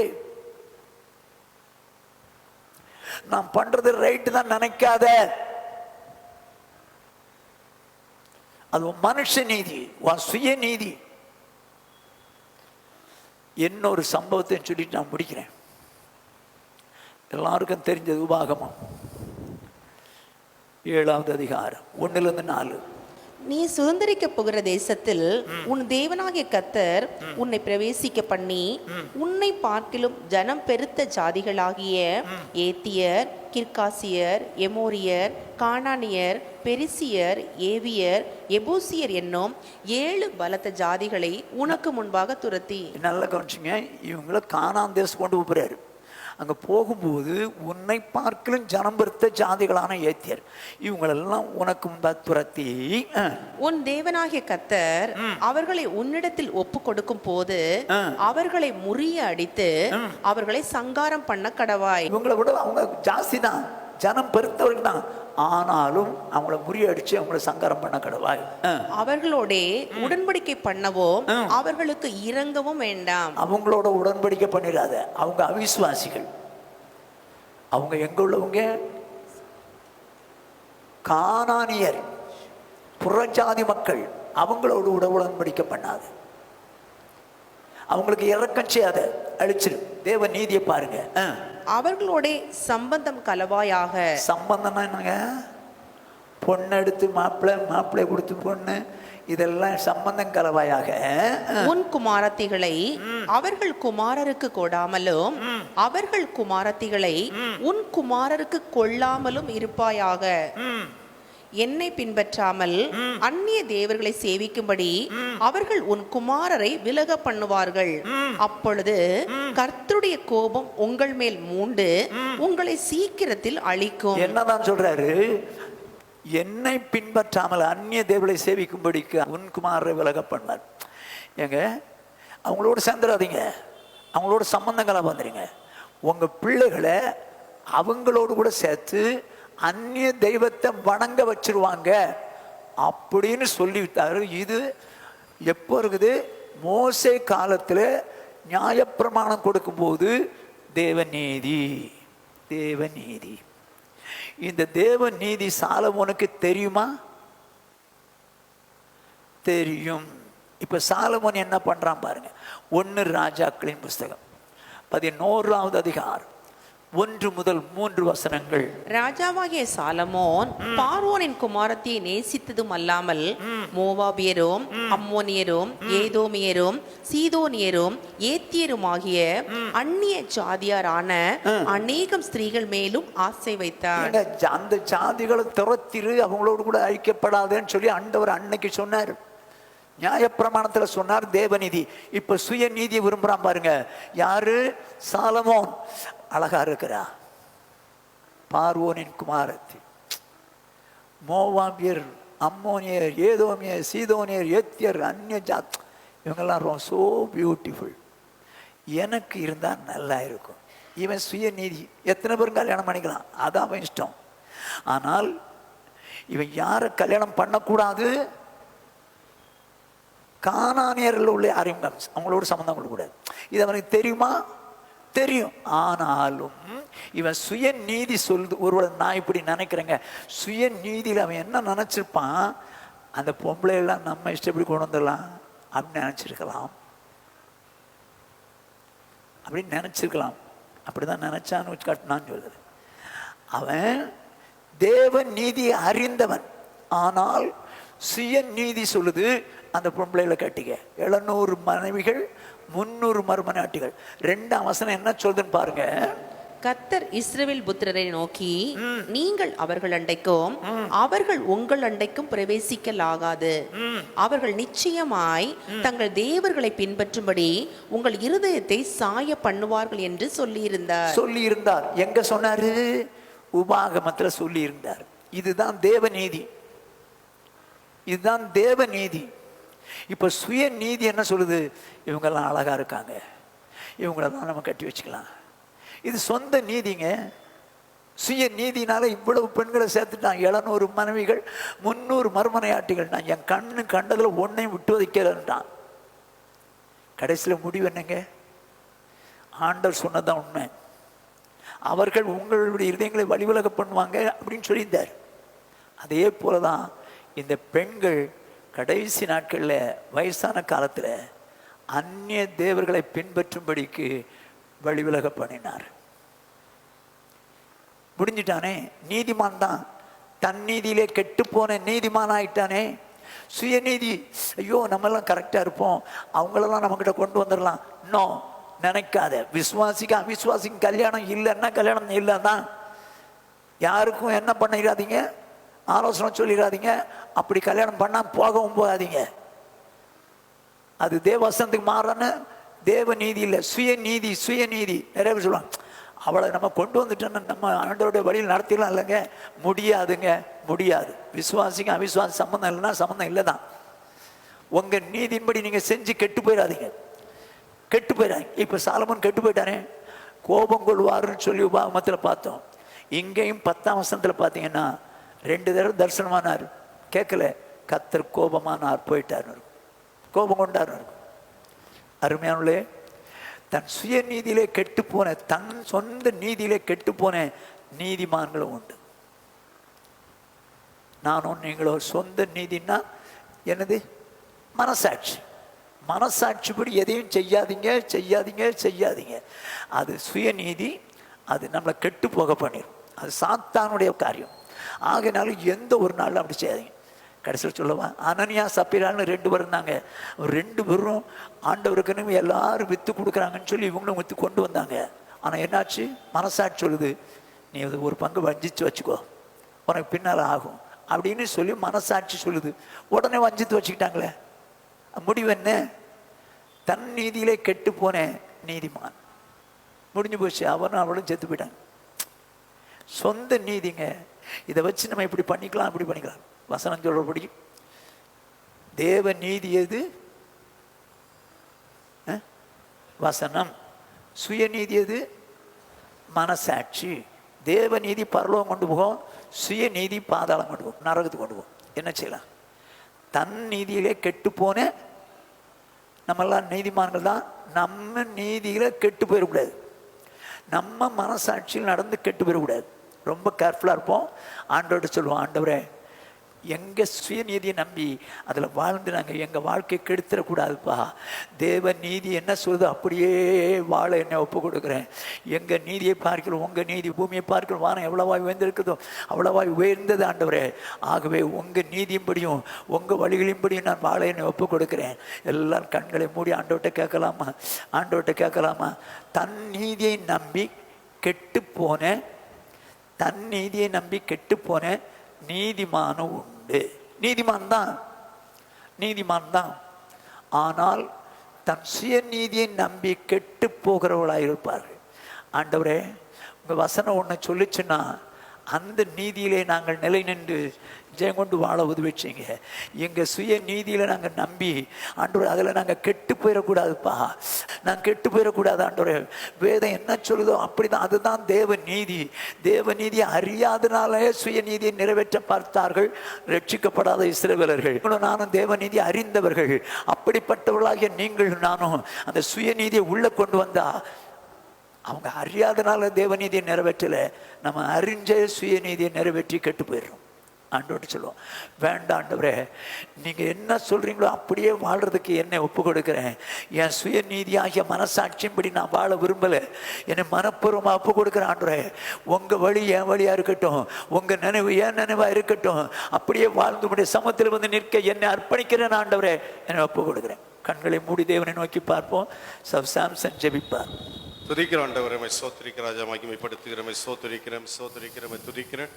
நான் பண்றது ரைட்டு தான் நினைக்காத. அது உன் மனுஷ நீதி, உன் சுயநீதி. இன்னொரு சம்பவத்தை சொல்லிட்டு நான் முடிக்கிறேன். எல்லாருக்கும் தெரிஞ்சது உபாகமம் 7ஆம் அதிகாரம் 1-4. நீ சுதந்திரிக்க போகிற தேசத்தில் உன் தேவனாகிய கர்த்தர் உன்னை பிரவேசிக்க பண்ணி உன்னை பார்க்கிலும் ஜனம் பெருத்த ஜாதிகளாகிய ஏத்தியர், கிர்காசியர், எமோரியர், கானானியர், பெரிசியர், ஏவியர், எபூசியர் என்னும் 7 பலத்த ஜாதிகளை உனக்கு முன்பாக துரத்தி. நல்லா கவனிச்சுங்க, இவங்கள கானான் தேசம் கொண்டு போறாரு. அங்கே போகும்போது உன்னை பார்க்கலும் ஜனம் பெருத்த ஜாதிகளான ஏத்தியர் இவங்களெல்லாம் உனக்கு முன்பாக துரத்தி உன் தேவனாகிய கர்த்தர் அவர்களை உன்னிடத்தில் ஒப்பு கொடுக்கும் போது அவர்களை முறிய அடித்து அவர்களை சங்காரம் பண்ண கடவாய். இவங்களை விட அவங்க ஜாஸ்தி தான், ஜனம் பெருத்தவர்கள் தான், ஆனாலும் அவங்கள முறியடிச்சு அவங்கள சங்காரம் பண்ண கடவாய். அவர்களோட உடன்படிக்கை பண்ணவும் அவர்களுக்கு இரங்கவும் வேண்டாம். அவங்களோட உடன்படிக்கை பண்ணிடாத, அவங்க அவிசுவாசிகள். அவங்க எங்க உள்ளவங்க? கானானியர், புறஜாதி மக்கள். அவங்களோட உடன்படிக்கை பண்ணாத, அவங்களுக்கு இறக்கம் செய்யாத, அழிச்சிரு. தேவ நீதியை பாருங்க. அவர்களோட சம்பந்தம் கலவாயாக. சம்பந்தம்னா என்னங்க? பொண்ணு எடுத்து மாப்பிள்ளை கொடுத்து பொண்ணு, இதெல்லாம் சம்பந்தம் கலவாயாக. உன் குமாரத்திகளை அவர்கள் குமாரருக்கு கொடாமலும் அவர்கள் குமாரத்திகளை உன் குமாரருக்கு கொள்ளாமலும் இருப்பாயாக. என்னை பின்பற்றாமல் அந்நிய தேவர்களை சேவிக்கும்படி அவர்கள் உன் குமாரரை விலக பண்ணுவார்கள். அப்பொழுது கர்த்தருடைய கோபம் உங்கள் மேல் மூண்டு உங்களை சீக்கிரத்தில் அழிக்கும். என்னதான் சொல்றாரு? என்னை பின்பற்றாமல் அந்நிய தேவர்களை சேவிக்கும்படிக்கு உன் குமாரரை விலக பண்ணார். ஏங்க, அவங்களோட சேர்ந்துடாதீங்க, அவங்களோட சம்பந்தங்களா வந்துடுங்க. உங்க பிள்ளைகளை அவங்களோடு கூட சேர்த்து அந்நிய தெய்வத்தை வணங்க வச்சிருவாங்க அப்படின்னு சொல்லிவிட்டாரு. இது எப்போ இருக்குது? மோசே காலத்தில் நியாயப்பிரமாணம் கொடுக்கும்போது தேவநீதி. தேவநீதி, இந்த தேவநீதி சாலமோனுக்கு தெரியுமா? தெரியும். இப்ப சாலமோன் என்ன பண்றான் பாருங்க. 1 ராஜாக்களின் புஸ்தகம் 11வது அதிகாரம் 1 முதல் 3 வசனங்கள். ராஜாவாகிய சாலமோன் பார்வோனின் குமாரத்தியை நேசித்ததும் அல்லாமல் மோவாபியரும், அம்மோனியரும், ஏதோமியரும், சீதோனியரும், ஏத்தியருமாகிய அந்நிய ஜாதியாரான அநேகம் ஸ்திரீகள் மேலும் ஆசை வைத்தார். அந்த ஜாதிகளை துரத்திரு, அவங்களோடு கூட ஐக்கியப்படாதுன்னு சொல்லி ஆண்டவர் அன்னைக்கு சொன்னார். நியாயப்பிரமாணத்தில் சொன்னார் தேவநீதி. இப்ப சுயநீதி விரும்புறான் பாருங்க. யாரு? சாலமோன். அழகா இருக்கிறா. பார்வோனின் குமாரத்தி, மோவாபியர், அம்மோனியர், ஏதோமியர், சீதோனியர், ஏத்தியர், அந்நிய ஜாத், இவங்கெல்லாம் சோ பியூட்டிஃபுல். எனக்கு இருந்தா நல்லா இருக்கும். இவன் சுயநீதி. எத்தனை பேரும் கல்யாணம் பண்ணிக்கலாம், அது அவன் இஷ்டம். ஆனால் இவன் யாரை கல்யாணம் பண்ணக்கூடாது? கானானியர்கள் உள்ள யாரையும் அவங்களோட சம்பந்தம் கொள்ளக்கூடாது. இது அவனுக்கு தெரியுமா? தெரியும். ஆனாலும் இவன் சுயநீதி சொல்லுது. ஒருவேளை நான் இப்படி நினைக்கிறேங்க, சுயநீதியில் அவன் என்ன நினைச்சிருப்பான்? அந்த பொம்பளை எல்லாம் நம்ம இஷ்டப்படி கொண்டு வந்துடலாம் அப்படின்னு நினைச்சிருக்கலாம். அப்படின்னு நினைச்சிருக்கலாம். அப்படிதான் நினைச்சான்னு வச்சு காட்டினான்னு சொல்லுது. அவன் தேவ நீதியை அறிந்தவன். ஆனால் சுயநீதி சொல்லுது அந்த பொம்பளையில கட்டிக்க. 700 மனைவிகள், 300 மறுமனையாட்டிகள். 2ஆம் வசனம் என்ன சொல்லுதுன்னு பாருங்க. கர்த்தர் இஸ்ரவேல் புத்திரரை நோக்கி, நீங்கள் அவர்கள் அண்டைக்கும் அவர்கள் உங்கள் அண்டைக்கும் பிரவேசிக்கலாகாது. அவர்கள் நிச்சயமாய் தங்கள் தேவர்களை பின்பற்றும்படி உங்கள் இருதயத்தை சாய பண்ணுவார்கள் என்று சொல்லியிருந்தார். எங்க சொன்னாரு? உபாகமத்துல சொல்லி இருந்தார். இதுதான் தேவநீதி. இதுதான் தேவநீதி. இப்ப சுயநீதி என்ன சொல்லுது? இவங்கெல்லாம் அழகா இருக்காங்க, இவங்களெல்லாம் நம்ம கட்டி வச்சுக்கலாம். இது சொந்த நீதிங்க. சுய நீதினால இவ்வளவு பெண்களை சேர்த்துட்டான். 700 மனைவிகள், 300 மறுமனையாட்டிகள். நான் என் கண்ணு கண்டதுல ஒன்னையும் விட்டு வைக்கிறேன்ட்டான். கடைசியில் முடிவு என்னங்க? ஆண்டவர் சொன்னதான் உண்மை. அவர்கள் உங்களுடைய இதயங்களை வழிவிலக பண்ணுவாங்க அப்படின்னு சொல்லியிருந்தார். அதே போலதான் இந்த பெண்கள் கடைசி நாட்களில் வயசான காலத்தில் அந்நிய தேவர்களை பின்பற்றும்படிக்கு வழிவிலக பண்ணினார். முடிஞ்சிட்டானே. நீதிமான் தான், தன் நீதியிலே கெட்டு போன நீதிமான் ஆயிட்டானே. சுயநீதி, ஐயோ நம்மெல்லாம் கரெக்டாக இருப்போம், அவங்களெல்லாம் நம்மக்கிட்ட கொண்டு வந்துடலாம், இன்னும் நினைக்காத. விசுவாசிக்க அவிசுவாசிக்கும் கல்யாணம் இல்லைன்னா கல்யாணம் இல்லைன்னா யாருக்கும் என்ன பண்ணிடாதீங்க, ஆலோசனை சொல்லிடாதீங்க. அப்படி கல்யாணம் பண்ணால் போகவும் போகாதீங்க. அது தேவசனத்துக்கு மாறன்னு தேவ நீதி இல்லை, சுயநீதி. சுயநீதி நிறைய பேர் சொல்லுவாங்க, அவளை நம்ம கொண்டு வந்துட்டோன்னு நம்ம ஆண்டவருடைய வழியில் நடத்திடலாம். இல்லைங்க, முடியாதுங்க, முடியாது. விசுவாசிக்கும் அவிசுவாசி சம்மந்தம் இல்லைன்னா சம்மந்தம் இல்லை தான். உங்கள் நீதியின்படி நீங்கள் செஞ்சு கெட்டு போயிடாதீங்க, கெட்டு போயிடாதீங்க. இப்போ சாலமோன் கெட்டு போயிட்டானே, கோபம் கொள்வாருன்னு சொல்லி உபாகமத்தில் பார்த்தோம். இங்கேயும் 10ஆம் வசனத்தில் பார்த்தீங்கன்னா 2 தடவை தரிசனமானார், கேட்கல, கர்த்தர் கோபமானார், போயிட்டார், கோபம் கொண்டார். அருமையானே, தன் சுய நீதியிலே கெட்டு போன, தன் சொந்த நீதியிலே கெட்டு போன நீதிமான்களும் உண்டு. நானும் நீங்களோ சொந்த நீதினா என்னது? மனசாட்சி. மனசாட்சிப்படி எதையும் செய்யாதீங்க, செய்யாதீங்க, செய்யாதீங்க. அது சுயநீதி, அது நம்மளை கெட்டு போக பண்ணிடும். அது சாத்தானுடைய காரியம். ஆகையினாலும் எந்த ஒரு நாளும் அப்படி செய்யாதீங்க. கடைசியில் சொல்லவா, அனனியா சப்பீரான்னு 2 பேர் இருந்தாங்க. 2 பேரும் ஆண்டவருக்குன்னு எல்லாரும் விற்று கொடுக்குறாங்கன்னு சொல்லி இவங்களும் விற்று கொண்டு வந்தாங்க. ஆனால் என்னாச்சு? மனசாட்சி சொல்லுது, நீ ஒரு பங்கு வஞ்சித்து வச்சுக்கோ, உனக்கு பின்னால் ஆகும் அப்படின்னு சொல்லி மனசாட்சி சொல்லுது. உடனே வஞ்சித்து வச்சுக்கிட்டாங்களே. முடிவு என்ன? தன் நீதியிலே கெட்டு போன நீதிமான் முடிஞ்சு போச்சு, அவனும் அவளும் செத்து போயிட்டாங்க. சொந்த நீதிங்க, இதை வச்சு நம்ம இப்படி பண்ணிக்கலாம், அப்படி பண்ணிக்கலாம். வசனம் சொல்றபடி தேவ நீதி எது? வசனம். சுயநீதி எது? மனசாட்சி. தேவ நீதி பரலோகம் கொண்டு போகும், சுயநீதி பாதாளம் கொண்டு போகும், நரகத்துக்கு கொண்டு போகும். என்ன செய்யலாம்? தன் நீதியிலே கெட்டு போன நம்மெல்லாம் நீதிமான்கள் தான். நம்ம நீதியில கெட்டு போயிடக்கூடாது, நம்ம மனசாட்சியில் நடந்து கெட்டு போயிடக்கூடாது. ரொம்ப கேர்ஃபுல்லாக இருப்போம். ஆண்டவர்கிட்ட சொல்லுவோம், ஆண்டவரே எங்கள் சுயநீதியை நம்பி அதில் வாழ்ந்து நாங்கள் எங்கள் வாழ்க்கையை கெடுத்துடக்கூடாதுப்பா. தேவ நீதி என்ன சொல்லுது அப்படியே வாழ என்னை ஒப்பு கொடுக்குறேன். எங்கள் நீதியை பார்க்கிறோம், உங்கள் நீதி பூமியை பார்க்கிறோம், வானம் எவ்வளவாய் உயர்ந்திருக்குதோ அவ்வளவாய் உயர்ந்தது ஆண்டவரே. ஆகவே உங்கள் நீதியின்படியும் உங்கள் வழிகளின்படியும் நான் வாழ என்னை ஒப்பு கொடுக்குறேன். எல்லாரும் கண்களை மூடி ஆண்டவர்கிட்ட கேட்கலாமா? ஆண்டவர்கிட்ட கேட்கலாமா? தன் நீதியை நம்பி கெட்டு போன, தன் நீதியை நம்பி கெட்டு போன நீதிமானும் உண்டு. நீதிமான் தான், நீதிமான் தான். ஆனால் தன் சுய நீதியை நம்பி கெட்டு போகிறவர்களாக இருப்பார்கள். ஆண்டவரே உங்கள் வசனம் ஒன்று சொல்லிச்சுன்னா அந்த நீதியிலே நாங்கள் நிலை நின்று ஜெயம் கொண்டு வாழ உதவிச்சிங்க. எங்கள் சுய நீதியில் நாங்கள் நம்பி ஆண்டவரே அதில் நாங்கள் கெட்டு போயிடக்கூடாதுப்பா, நாங்கள் கெட்டு போயிடக்கூடாது ஆண்டவரே. வேதம் என்ன சொல்லுதோ அப்படி தான், அதுதான் தேவ நீதி. தேவ நீதியை அறியாதனாலே சுய நீதியை நிறைவேற்ற பார்த்தார்கள் ரட்சிக்கப்படாத இஸ்ரவேலர்கள். நானும் தேவ நீதியை அறிந்தவர்கள். அப்படிப்பட்டவர்களாகிய நீங்கள் நானும் அந்த சுய நீதியை உள்ளே கொண்டு வந்தா, அவங்க அறியாதனால தேவநீதியை நிறைவேற்றலை, நம்ம அறிஞ்ச சுயநீதியை நிறைவேற்றி கெட்டு போயிடுறோம். ஆண்டவர்கிட்ட சொல்லுவோம், வேண்டாம் ஆண்டவரே, நீங்கள் என்ன சொல்கிறீங்களோ அப்படியே வாழ்கிறதுக்கு என்னை ஒப்பு கொடுக்குறேன். என் சுயநீதியாகிய மனசாட்சியின்படி நான் வாழ விரும்பலை, என்னை மனப்பூர்வமாக ஒப்பு கொடுக்குறேன். ஆண்டவரே உங்கள் வழி என் வழியாக இருக்கட்டும், உங்கள் நினைவு என் நினைவாக இருக்கட்டும், அப்படியே வாழ்ந்து உடைய சமத்தில் வந்து நிற்க என்னை அர்ப்பணிக்கிறேன். ஆண்டவரே என்னை ஒப்பு கொடுக்குறேன். கண்களை மூடி தேவனை நோக்கி பார்ப்போம். சாம்சன் ஜெபிப்பார். துதிக்கிற ஆண்டவரை சோத்திரிக்கிற ராஜா மகிமைப்படுத்துகிறமை சோத்திரிக்கிறேன், சோத்திரிக்கிறமை துதிக்கிறேன்.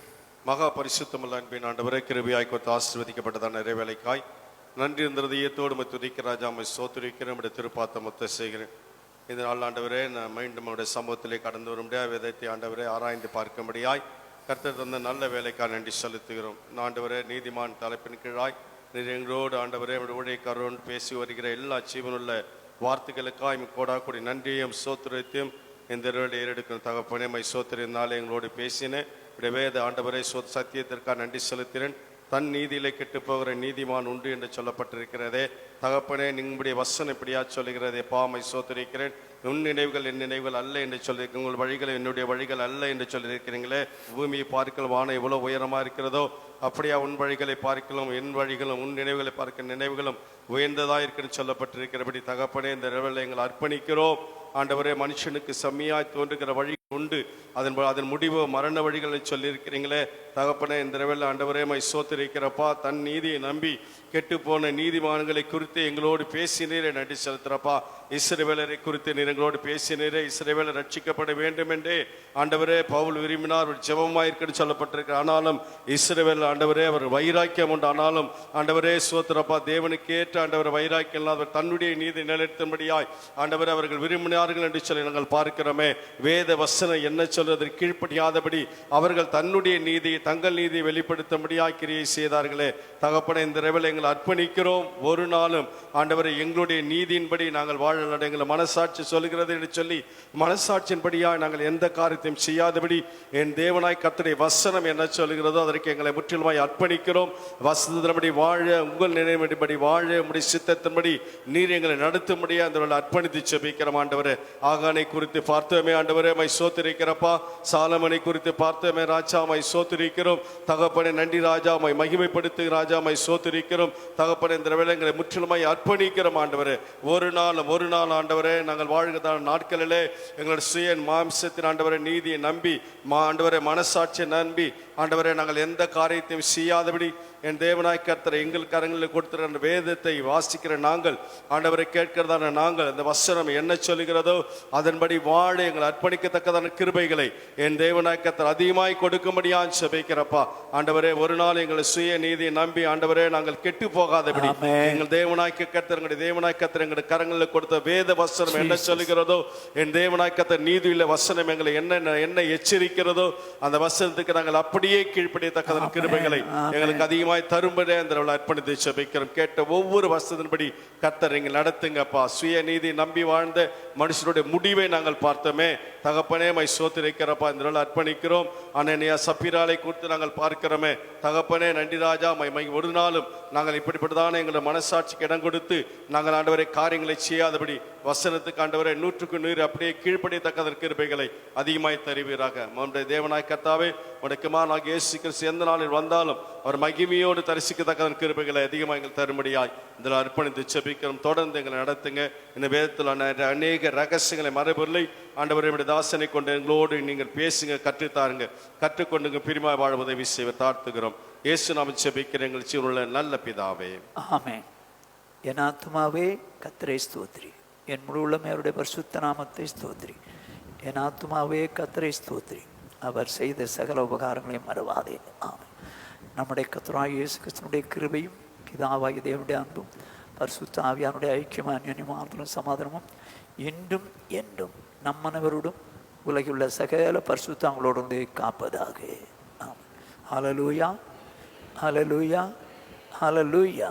மகா பரிசுத்தமுள்ள அன்பின் ஆண்டவரை கிருபையாய் கொடுத்து ஆசீர்வதிக்கப்பட்டதான நிறைவேலைக்காய் நன்றி இருந்ததையத்தோடு துதிக்கிற ராஜா சோத்திரிக்கிறேன். நம்முடைய திருப்பாத்த முத்த செய்கிறேன். இந்த நாள் ஆண்டவரே நான் மீண்டும் நம்முடைய சமூகத்திலே கடந்து வர முடியாது வேதத்தை ஆண்டவரை ஆராய்ந்து பார்க்கும்படியாய் கர்த்தர் தந்த நல்ல வேலைக்காக நன்றி செலுத்துகிறோம். ஆண்டவரே நீதிமான் தலைப்பின் கீழாய் நீர் எங்களோடு ஆண்டவரே ஊழியக்காரரோடு பேசி வருகிற எல்லா ஜீவனுள்ள வார்த்தைகளுக்காக கோடா கூடி நன்றியும் சோத்திரத்தையும் இந்த ஏறெடுக்கிற தகப்பனே சோத்திரினாலே எங்களோடு பேசினேன். வேத ஆண்டவரை சத்தியத்திற்காக நன்றி செலுத்தினேன். தன் நீதியிலே கெட்டு போகிற நீதிமான் உண்டு என்று சொல்லப்பட்டிருக்கிறதே தகப்பனே, உங்களுடைய வசனம் இப்படியா சொல்லுகிறதே பாமை சோத்திரிக்கிறேன். உன் நினைவுகள் என் நினைவுகள் அல்ல என்று சொல்லியிருக்க, உங்கள் வழிகள் என்னுடைய வழிகள் அல்ல என்று சொல்லியிருக்கிறீங்களே. பூமியை பார்க்கலாம் வானம் எவ்வளோ உயரமாக இருக்கிறதோ அப்படியா உன் வழிகளை பார்க்கலாம் என் வழிகளும் உன் நினைவுகளை பார்க்க நினைவுகளும் உயர்ந்ததாக இருக்குன்னு சொல்லப்பட்டிருக்கிறபடி தகப்பனே இந்த இரவில் எங்களை அர்ப்பணிக்கிறோம். ஆண்டவரே மனுஷனுக்கு செம்மையாய் தோன்றுகிற வழி உண்டு, அதன் முடிவு மரண வழிகளை சொல்லியிருக்கிறீங்களே. தகப்பனே இந்த இரவில் ஆண்டவரே மை சோத்திரிக்கிறப்பா, தன் நீதியை நம்பி கெட்டு போன நீதிமான்களை குறித்து எங்களோடு பேசினீரே நன்றி செலுத்துறப்பா. இஸ்ரவேலரை குறித்து நீர் எங்களோடு பேசினீரே. இஸ்ரவேலர் ரட்சிக்கப்பட வேண்டும் என்றே ஆண்டவரே பவுல் விரும்பினார், ஒரு ஜெபமாயிருக்குன்னு சொல்லப்பட்டிருக்கு. ஆனாலும் இஸ்ரவேல் ஆண்டவரே அவர் வைராக்கியம் உண்டு. ஆனாலும் ஆண்டவரே சோத்திரப்பா, தேவனுக்கு ஏற்ற ஆண்டவர் வைராக்கியம் இல்லாதவர் தன்னுடைய நீதி நிலைநிறுத்தும்படியாய் ஆண்டவரே அவர்கள் விரும்பினார்கள் என்று சொல்லி நாங்கள் பார்க்கிறோமே. வேத வசனம் என்ன சொல்வதற்கு கீழ்ப்படியாதபடி அவர்கள் தன்னுடைய நீதியை, தங்கள் நீதியை வெளிப்படுத்தும்படியாய் கிரியை செய்தார்களே. தகப்பனே இந்த இரவில் எங்களை அர்ப்பணிக்கிறோம். ஒரு நாளும் ஆண்டவரை எங்களுடைய நீதியின்படி நாங்கள் வாழ எங்களை மனசாட்சி சொல்கிறது என்று சொல்லி மனசாட்சியின்படியாய் நாங்கள் எந்த காரியத்தையும் செய்யாதபடி என் தேவனாய் கர்த்தருடைய வசனம் என்ன சொல்கிறதோ அதற்கு எங்களை முற்றிலுமாய் அர்ப்பணிக்கிறோம். வசனத்தின்படி வாழ, உங்கள் நினைவின்படி வாழ, உம்முடைய சித்தத்தின்படி நீர் எங்களை நடத்தும்படியா அந்த அர்ப்பணித்து செபிக்கிறோம். ஆண்டவரே ஆகானை குறித்து பார்த்தோமே ஆண்டவரே மை சோத்திரிக்கிறப்பா. சாலமனை குறித்து பார்த்தோமே ராஜா மை சோத்திரிக்கிறோம். தகப்பனை நன்றி ராஜா மை மகிமைப்படுத்து ராஜா மை சோத்திரிக்கிறோம். தகப்பனை இந்த வேளை எங்களை முற்றிலுமாய் அர்ப்பணிக்கிறோம். ஆண்டவரே ஒரு நாள் ஆண்டவரே நாங்கள் வாழ்கிறதான நாட்களிலே எங்களுடைய சுய மாம்சத்தின் ஆண்டவரை நீதியை நம்பி ஆண்டவரை மனசாட்சியை நம்பி ஆண்டவரை நாங்கள் எந்த காரியத்தையும் செய்யாதபடி என் தேவனாய் கர்த்தரை எங்கள் கரங்களில் கொடுத்துற அந்த வேதத்தை வாசிக்கிற நாங்கள், ஆண்டவரை கேட்கிறதான நாங்கள், அந்த வசனம் என்ன சொல்லுகிறதோ அதன்படி வாழ எங்களை அர்ப்பணிக்கத்தக்கதான கிருபைகளை என் தேவனாய் கர்த்தர் அதிகமாய் கொடுக்கும்படியான் செபிக்கிறப்பா. ஆண்டவரே ஒரு நாள் எங்களை சுய நீதியை நம்பி ஆண்டவரே நாங்கள் கெட்டு போகாதபடி எங்கள் தேவனாய் கர்த்தர், எங்களுடைய தேவனாய் கர்த்தர் எங்களுடைய கரங்களில் கொடுத்த வேத வசனம் என்ன சொல்லுகிறதோ, என் தேவனாய் கர்த்தர் நீதியுள்ள வசனம் எங்களை என்ன எச்சரிக்கிறதோ அந்த வசனத்துக்கு நாங்கள் அப்படியே கீழ்ப்படியத்தக்கதான கிருபைகளை எங்களுக்கு அதிகமாக தரும்படி அந்த அர்ப்பணித்து செபிக்கிறோம். கேட்ட ஒவ்வொரு வசனத்தின்படி கர்த்தர் எங்கள் நடத்துங்கப்பா. சுய நீதி நம்பி வாழ்ந்த மனுஷனுடைய முடிவை நாங்கள் பார்த்தோமே தகப்பனே மை சோத்திரிக்கிறப்பா. இந்த அர்ப்பணிக்கிறோம். அனனியா சப்பீராலை குறித்து நாங்கள் பார்க்கிறோமே தகப்பனே நன்றி ராஜா மை ஒரு நாளும் நாங்கள் இப்படிப்பட்டதான எங்களுடைய மனசாட்சிக்கு இடம் கொடுத்து நாங்கள் ஆண்டவரை காரியங்களை செய்யாதபடி வசனத்துக்கு ஆண்டவரை 100% அப்படியே கீழ்ப்படியத்தக்கதற்கு கிருபைகளை அதிகமாய் தருவீராக. நம்முடைய தேவனாய் கர்த்தாவே உனக்குமானாகிய இயேசு கிறிஸ்து எந்த நாளில் வந்தாலும் அவர் மகிமையோடு தரிசிக்கத்தக்கதன் கிருபைகளை அதிகமாக எங்கள் தரும்படியாய் இதில் அர்ப்பணித்து செபிக்கிறோம். தொடர்ந்து எங்களை நடத்துங்க. இந்த வேதத்தில் அநேக ரகசியங்களை மறைபொருளை ஆண்டவரை தாசனை கொண்டு எங்களோடு நீங்கள் பேசுங்க, கற்றுத்தாருங்க. கற்றுக்கொண்டுங்க பிரிமாய் வாழ உதவி செய்வ தாழ்த்துகிறோம். இயேசு நாம செபிக்கிற எங்கள் ஜீவனுள்ள நல்ல பிதாவே ஆமென். என் ஆத்துமாவே கர்த்தரை ஸ்தோத்திரி, என் முழு உள்ளமே அவருடைய பரிசுத்த நாமத்தை ஸ்தோத்திரி. என் ஆத்துமாவே கர்த்தரை ஸ்தோத்திரி, அவர் செய்த சகல உபகாரங்களையும் மறவாதே. ஆமென். நம்முடைய கர்த்தராகிய இயேசு கிறிஸ்துவினுடைய கிருபையும் பிதாவாகிய தேவனுடைய அன்பும் பரிசுத்த ஆவியானுடைய ஐக்கியமும் அன்யோன்யமும் ஆறுதலும் சமாதானமும் இன்றும் என்றும் நம்மனவரோடும் உலகிலுள்ள சகல பரிசுத்தங்களோடு காப்பதாக. ஆமென். ஹல்லேலூயா, ஹல்லேலூயா, ஹல்லேலூயா.